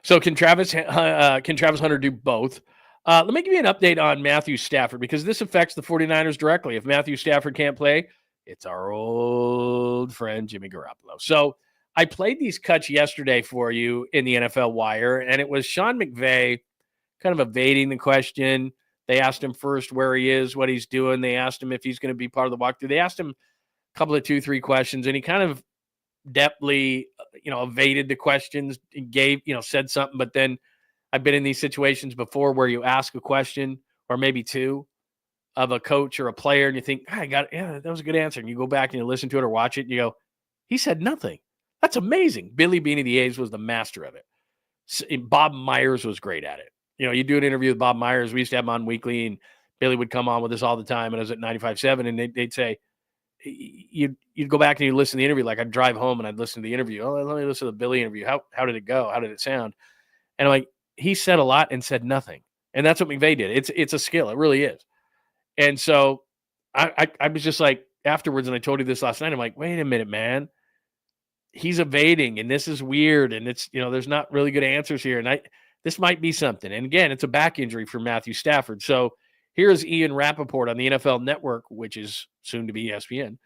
So can Travis Hunter do both? Let me give you an update on Matthew Stafford because this affects the 49ers directly. If Matthew Stafford can't play, it's our old friend Jimmy Garoppolo. So I played these cuts yesterday for you in the NFL Wire, and it was Sean McVay kind of evading the question. They asked him first where he is, what he's doing. They asked him if he's going to be part of the walkthrough. They asked him a couple of 2-3 questions, and he kind of depthly, evaded the questions and said something. But then I've been in these situations before where you ask a question or maybe two of a coach or a player, and you think, that was a good answer. And you go back and you listen to it or watch it, and you go, he said nothing. That's amazing. Billy Beane of the A's was the master of it. Bob Myers was great at it. You do an interview with Bob Myers. We used to have him on weekly, and Billy would come on with us all the time. And I was at 95.7, and they'd say, you'd go back and you listen to the interview. Like, I'd drive home and I'd listen to the interview. Oh, let me listen to the Billy interview. How did it go? How did it sound? And I'm like, he said a lot and said nothing. And that's what McVay did. It's a skill. It really is. And so I was just like, afterwards, and I told you this last night, I'm like, wait a minute, man. He's evading, and this is weird, and it's, there's not really good answers here, and this might be something. And again, it's a back injury for Matthew Stafford. So here's Ian Rappaport on the NFL Network, which is soon to be ESPN,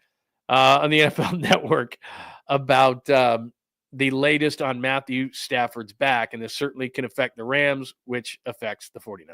on the NFL Network about the latest on Matthew Stafford's back, and this certainly can affect the Rams, which affects the 49ers.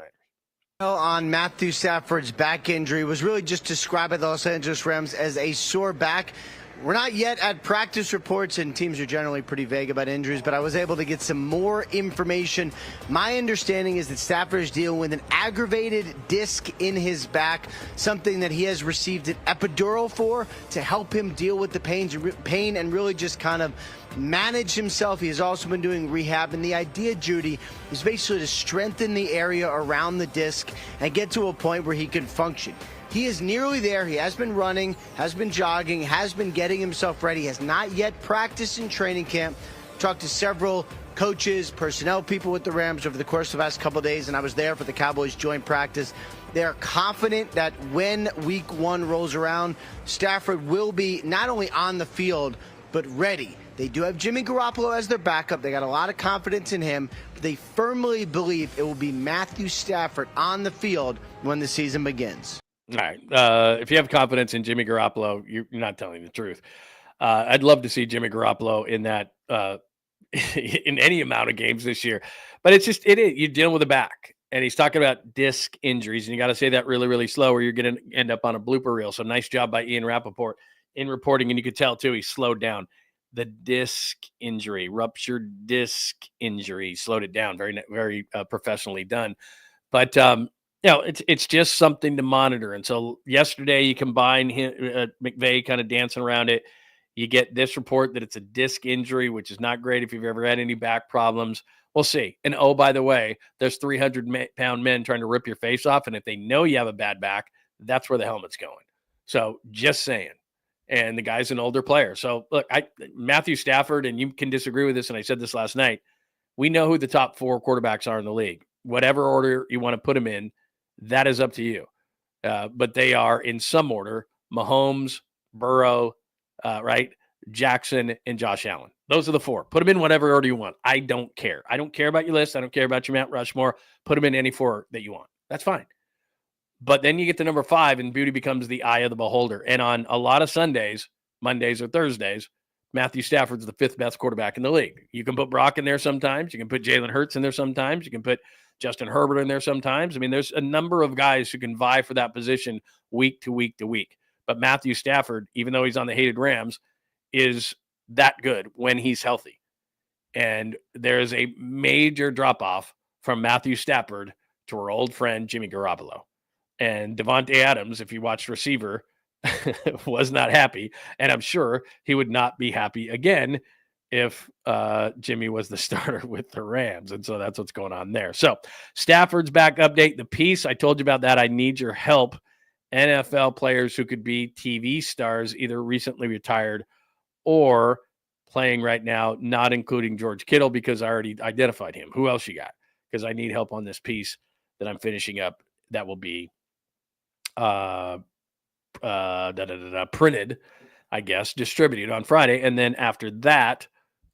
On Matthew Stafford's back injury was really just described by the Los Angeles Rams as a sore back. We're not yet at practice reports, and teams are generally pretty vague about injuries, but I was able to get some more information. My understanding is that Stafford is dealing with an aggravated disc in his back, something that he has received an epidural for to help him deal with the pain and really just kind of manage himself. He has also been doing rehab, and the idea, Judy, is basically to strengthen the area around the disc and get to a point where he can function. He is nearly there. He has been running, has been jogging, has been getting himself ready, has not yet practiced in training camp. Talked to several coaches, personnel people with the Rams over the course of the last couple of days, and I was there for the Cowboys joint practice. They're confident that when week one rolls around, Stafford will be not only on the field, but ready. They do have Jimmy Garoppolo as their backup. They got a lot of confidence in him. But they firmly believe it will be Matthew Stafford on the field when the season begins. All right. If you have confidence in Jimmy Garoppolo, you're not telling the truth. I'd love to see Jimmy Garoppolo in that in any amount of games this year. But it's just, you're dealing with a back. And he's talking about disc injuries. And you got to say that really, really slow or you're going to end up on a blooper reel. So nice job by Ian Rappaport in reporting. And you could tell, too, he slowed down. The disc injury, ruptured disc injury, slowed it down. Very, very professionally done. But, it's just something to monitor. And so yesterday you combine McVay kind of dancing around it. You get this report that it's a disc injury, which is not great if you've ever had any back problems. We'll see. And, oh, by the way, there's 300-pound men trying to rip your face off. And if they know you have a bad back, that's where the helmet's going. So just saying. And the guy's an older player. So look, Matthew Stafford, and you can disagree with this, and I said this last night, we know who the top 4 quarterbacks are in the league. Whatever order you want to put them in, that is up to you. But they are in some order: Mahomes, Burrow, right? Jackson, and Josh Allen. Those are the 4. Put them in whatever order you want. I don't care. I don't care about your list. I don't care about your Mount Rushmore. Put them in any 4 that you want. That's fine. But then you get to number 5, and beauty becomes the eye of the beholder. And on a lot of Sundays, Mondays or Thursdays, Matthew Stafford's the 5th best quarterback in the league. You can put Brock in there sometimes. You can put Jalen Hurts in there sometimes. You can put Justin Herbert in there sometimes. I mean, there's a number of guys who can vie for that position week to week to week. But Matthew Stafford, even though he's on the hated Rams, is that good when he's healthy. And there's a major drop-off from Matthew Stafford to our old friend Jimmy Garoppolo. And Devontae Adams, if you watched receiver, was not happy. And I'm sure he would not be happy again if Jimmy was the starter with the Rams. And so that's what's going on there. So Stafford's back update. The piece, I told you about that. I need your help. NFL players who could be TV stars, either recently retired or playing right now, not including George Kittle, because I already identified him. Who else you got? Because I need help on this piece that I'm finishing up. That will be printed, I guess, distributed on Friday. And then after that,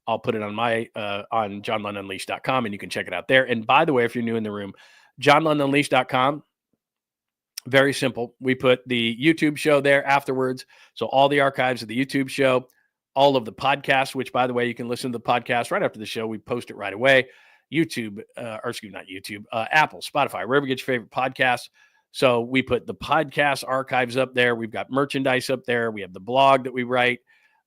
I'll put it on my on johnlundunleashed.com, and you can check it out there. And by the way, if you're new in the room, johnlundunleashed.com, very simple. We put the YouTube show there afterwards. So all the archives of the YouTube show, all of the podcasts, which, by the way, you can listen to the podcast right after the show. We post it right away. YouTube, Apple, Spotify, wherever you get your favorite podcasts. So we put the podcast archives up there. We've got merchandise up there. We have the blog that we write,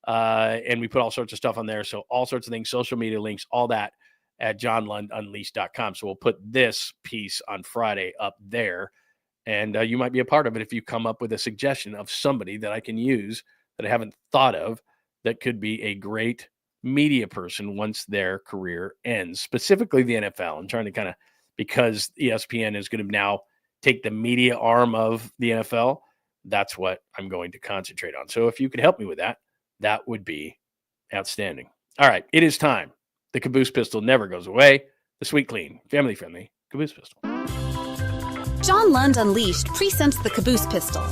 and we put all sorts of stuff on there. So all sorts of things, social media links, all that at johnlundunleashed.com. So we'll put this piece on Friday up there, and you might be a part of it if you come up with a suggestion of somebody that I can use that I haven't thought of that could be a great media person once their career ends, specifically the NFL. I'm trying to kind of, because ESPN is going to now take the media arm of the NFL, that's what I'm going to concentrate on. So if you could help me with that, that would be outstanding. All right, it is time. The Caboose pistol never goes away. The sweet, clean, family-friendly Caboose pistol. John Lund Unleashed presents the Caboose pistol.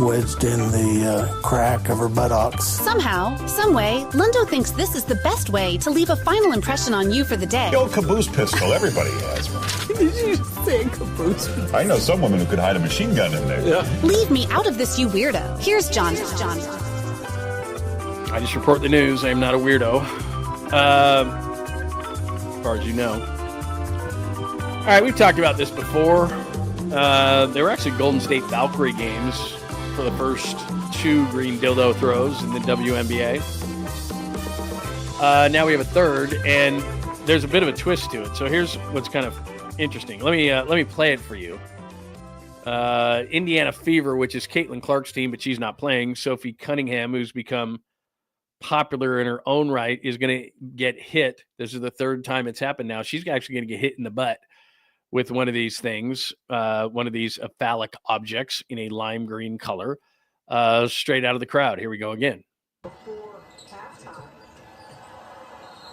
Wedged in the crack of her buttocks. Somehow, someway, Lundo thinks this is the best way to leave a final impression on you for the day. The old Caboose pistol, everybody has one. Did you say Caboose pistol? I know some woman who could hide a machine gun in there. Yeah. Leave me out of this, you weirdo. Here's John. I just report the news. I am not a weirdo. As far as you know. All right, we've talked about this before. There were actually Golden State Valkyrie games for the first 2 green dildo throws in the WNBA. Now we have a third, and there's a bit of a twist to it. So here's what's kind of interesting. Let me play it for you. Indiana Fever, which is Caitlin Clark's team, but she's not playing. Sophie Cunningham, who's become popular in her own right, is going to get hit. This is the 3rd time it's happened now. She's actually going to get hit in the butt with one of these things, one of these phallic objects in a lime green color, straight out of the crowd. Here we go again. Before halftime.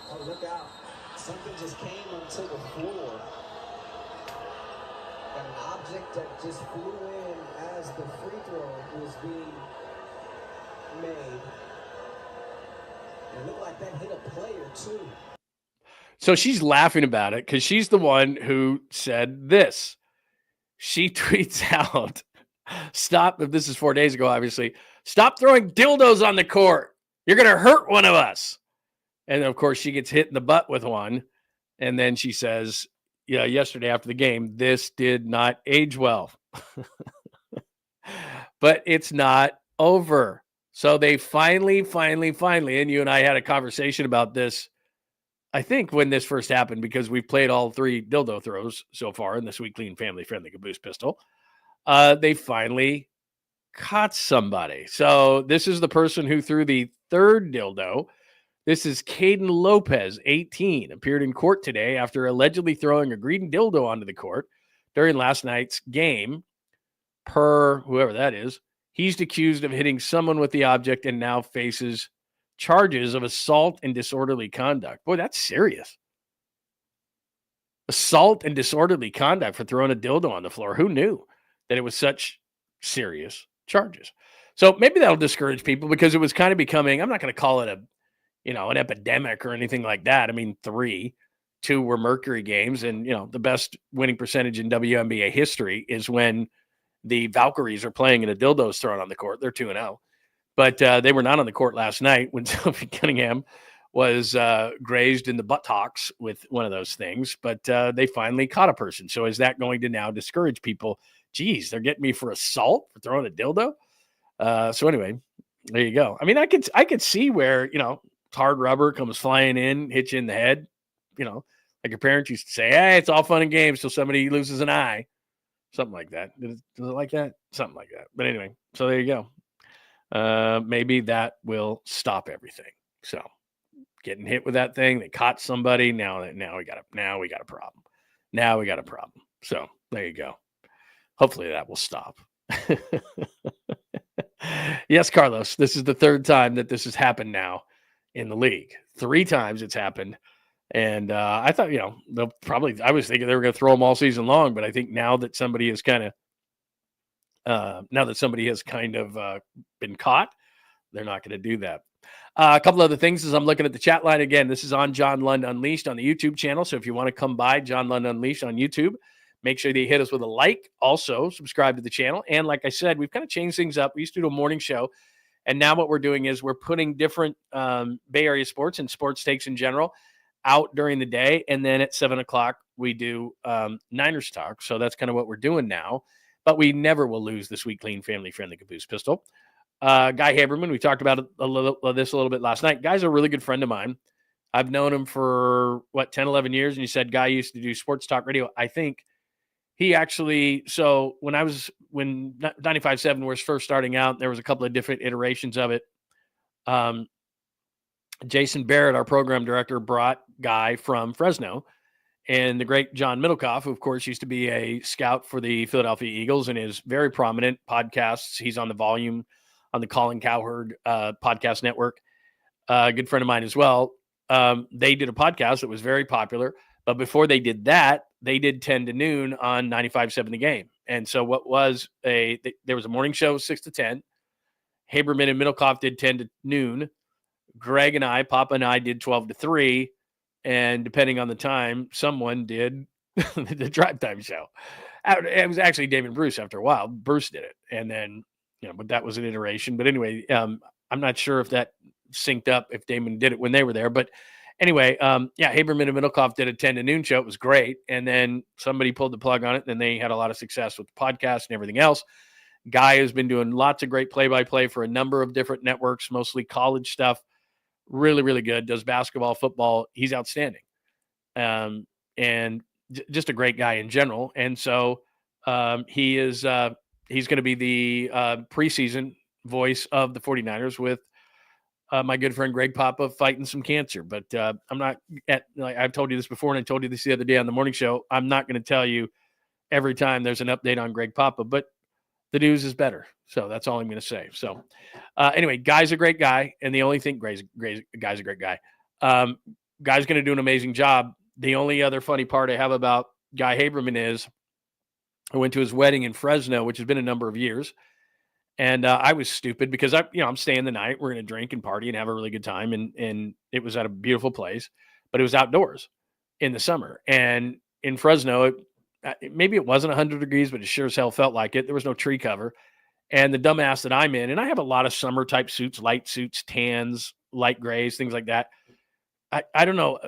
Oh, look out. Something just came onto the floor. Got an object that just flew in as the free throw was being made. It looked like that hit a player, too. So she's laughing about it because she's the one who said this. She tweets out, stop, if this is 4 days ago, obviously, stop throwing dildos on the court. You're going to hurt one of us. And of course, she gets hit in the butt with one. And then she says, yeah, yesterday after the game, this did not age well. But it's not over. So they finally, and you and I had a conversation about this, I think, when this first happened, because we've played all 3 dildo throws so far in the sweet, clean, family-friendly Caboose pistol. They finally caught somebody. So this is the person who threw the 3rd dildo. This is Caden Lopez, 18, appeared in court today after allegedly throwing a green dildo onto the court during last night's game. Per whoever that is, He's accused of hitting someone with the object and now faces charges of assault and disorderly conduct. Boy, that's serious. Assault and disorderly conduct for throwing a dildo on the floor. Who knew that it was such serious charges? So maybe that'll discourage people because it was kind of becoming, I'm not going to call it an epidemic or anything like that. I mean, 2 were Mercury games, and the best winning percentage in WNBA history is when the Valkyries are playing and a dildo is thrown on the court. They're 2-0. But they were not on the court last night when Sophie Cunningham was grazed in the buttocks with one of those things. But they finally caught a person. So is that going to now discourage people? Geez, they're getting me for assault for throwing a dildo? So anyway, there you go. I mean, I could see where, hard rubber comes flying in, hits you in the head, like your parents used to say, hey, it's all fun and games till somebody loses an eye. Something like that. Is it like that? Something like that. But anyway, so there you go. Maybe that will stop everything. So getting hit with that thing, they caught somebody. Now we got a problem. Now we got a problem. So there you go. Hopefully that will stop. Yes, Carlos, this is the 3rd time that this has happened now in the league. 3 times it's happened. And I thought, I was thinking they were going to throw them all season long, but I think now that somebody has kind of been caught, they're not going to do that. A couple other things as I'm looking at the chat line again. This is on John Lund Unleashed on the YouTube channel. So if you want to come by John Lund Unleashed on YouTube, make sure that you hit us with a like. Also, subscribe to the channel. And like I said, we've kind of changed things up. We used to do a morning show. And now what we're doing is we're putting different Bay Area sports and sports takes in general out during the day, and then at 7:00 we do Niners talk. So that's kind of what we're doing now. But we never will lose the sweet, clean, family-friendly Caboose pistol. Guy Haberman, we talked about a little bit last night. Guy's a really good friend of mine. I've known him for 10, 11 years. And you said Guy used to do sports talk radio. I think he actually. So when 95.7 was first starting out, there was a couple of different iterations of it. Jason Barrett, our program director, brought Guy from Fresno, and the great John Middlecoff, who of course used to be a scout for the Philadelphia Eagles and is very prominent podcasts. He's on the Volume on the Colin Cowherd podcast network. Good friend of mine as well. They did a podcast that was very popular, but before they did that, they did 10 to noon on 95.7 The Game. And so there was a morning show 6 to 10. Haberman and Middlecoff did 10 to noon. Greg and Papa and I did 12 to 3, and depending on the time, someone did the drive time show. It was actually David Bruce after a while. Bruce did it, and then, but that was an iteration. But anyway, I'm not sure if that synced up, if Damon did it when they were there. But anyway, Haberman and Middlecoff did a 10 to noon show. It was great, and then somebody pulled the plug on it, and then they had a lot of success with the podcast and everything else. Guy has been doing lots of great play-by-play for a number of different networks, mostly college stuff. Really, really good. Does basketball, football. He's outstanding. And just a great guy in general. And so he's going to be the preseason voice of the 49ers with my good friend Greg Papa fighting some cancer. But I'm not I've told you this before, and I told you this the other day on the morning show. I'm not going to tell you every time there's an update on Greg Papa, but the news is better. So that's all I'm going to say. So anyway, Guy's a great guy. And the only thing, Guy's a great guy. Guy's going to do an amazing job. The only other funny part I have about Guy Haberman is I went to his wedding in Fresno, which has been a number of years. And I was stupid because I'm staying the night. We're going to drink and party and have a really good time. And it was at a beautiful place, but it was outdoors in the summer. And in Fresno, maybe it wasn't 100 degrees, but it sure as hell felt like it. There was no tree cover. And the dumbass that I'm in, and I have a lot of summer type suits, light suits, tans, light grays, things like that. I don't know,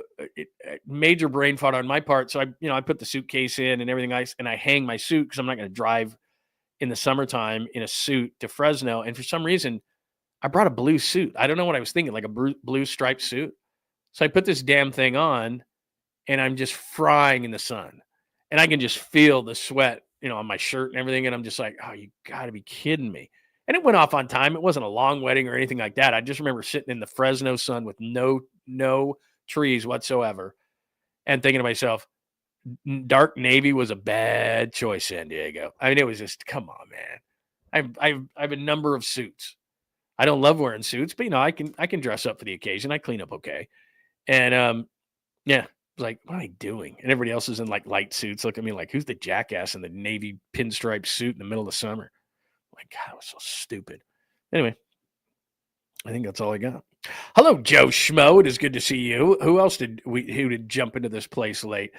major brain fart on my part. So I put the suitcase in and everything else, and I hang my suit because I'm not going to drive in the summertime in a suit to Fresno. And for some reason, I brought a blue suit. I don't know what I was thinking, like a blue striped suit. So I put this damn thing on, and I'm just frying in the sun. And I can just feel the sweat, on my shirt and everything. And I'm just like, oh, you got to be kidding me. And it went off on time. It wasn't a long wedding or anything like that. I just remember sitting in the Fresno sun with no trees whatsoever and thinking to myself, dark navy was a bad choice, San Diego. I mean, it was just, come on, man. I have a number of suits. I don't love wearing suits, but I can dress up for the occasion. I clean up okay. And yeah, I was like, what am I doing? And everybody else is in like light suits. Look at me like, who's the jackass in the navy pinstripe suit in the middle of summer? Like, God, it was so stupid. Anyway, I think that's all I got. Hello, Joe Schmo. It is good to see you. Who did jump into this place late?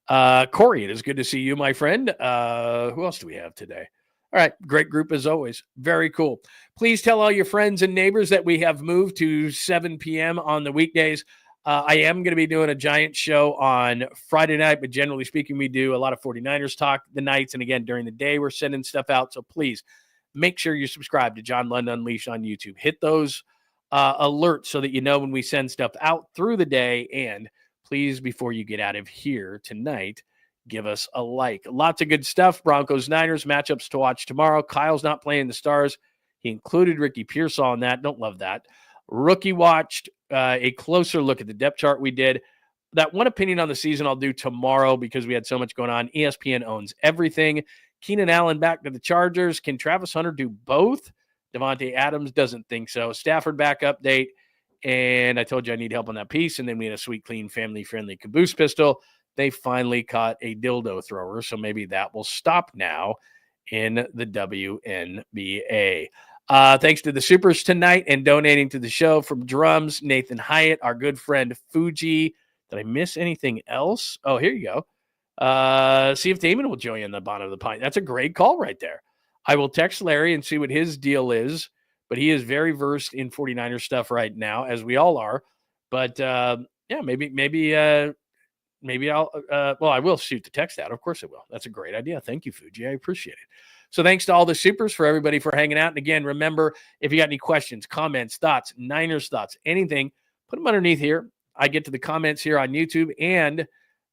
Corey, it is good to see you, my friend. Who else do we have today? All right, great group as always. Very cool. Please tell all your friends and neighbors that we have moved to 7 p.m. on the weekdays. I am going to be doing a giant show on Friday night, but generally speaking, we do a lot of 49ers talk the nights. And again, during the day, we're sending stuff out. So please make sure you subscribe to John Lund Unleashed on YouTube. Hit those alerts so that you know when we send stuff out through the day. And please, before you get out of here tonight, give us a like. Lots of good stuff. Broncos, Niners, matchups to watch tomorrow. Kyle's not playing the Stars. He included Ricky Pearsall in that. Don't love that. Rookie watched a closer look at the depth chart we did. That one opinion on the season I'll do tomorrow because we had so much going on. ESPN owns everything. Keenan Allen back to the Chargers. Can Travis Hunter do both? Devontae Adams doesn't think so. Stafford back update. And I told you I need help on that piece. And then we had a sweet, clean, family-friendly caboose pistol. They finally caught a dildo thrower, so maybe that will stop now in the WNBA. Thanks to the supers tonight and donating to the show from drums, Nathan Hyatt, our good friend Fuji. Did I miss anything else? Oh, here you go. See if Damon will join you in the bottom of the pint. That's a great call right there. I will text Larry and see what his deal is, but he is very versed in 49er stuff right now, as we all are. But yeah, maybe I'll, I will shoot the text out. Of course I will. That's a great idea. Thank you, Fuji. I appreciate it. So thanks to all the supers, for everybody for hanging out. And again, remember, if you got any questions, comments, thoughts, Niners thoughts, anything, put them underneath here. I get to the comments here on YouTube and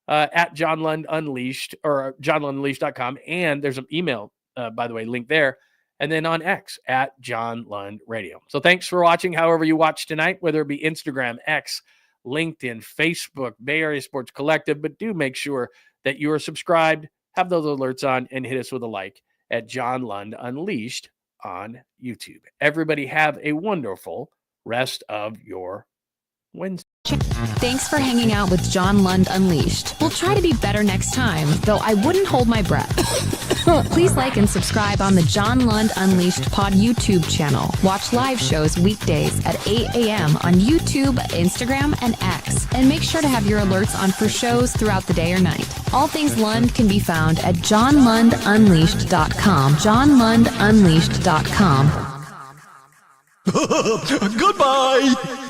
at John Lund Unleashed or johnlundunleashed.com. And there's an email, by the way, link there. And then on X at John Lund Radio. So thanks for watching however you watch tonight, whether it be Instagram, X, LinkedIn, Facebook, Bay Area Sports Collective, but do make sure that you are subscribed, have those alerts on, and hit us with a like at John Lund Unleashed on YouTube. Everybody have a wonderful rest of your Wednesday. Thanks for hanging out with John Lund Unleashed. We'll try to be better next time, though I wouldn't hold my breath. Please like and subscribe on the John Lund Unleashed Pod YouTube channel. Watch live shows weekdays at 8 a.m. on YouTube, Instagram, and X. And make sure to have your alerts on for shows throughout the day or night. All things Lund can be found at johnlundunleashed.com. johnlundunleashed.com. Goodbye!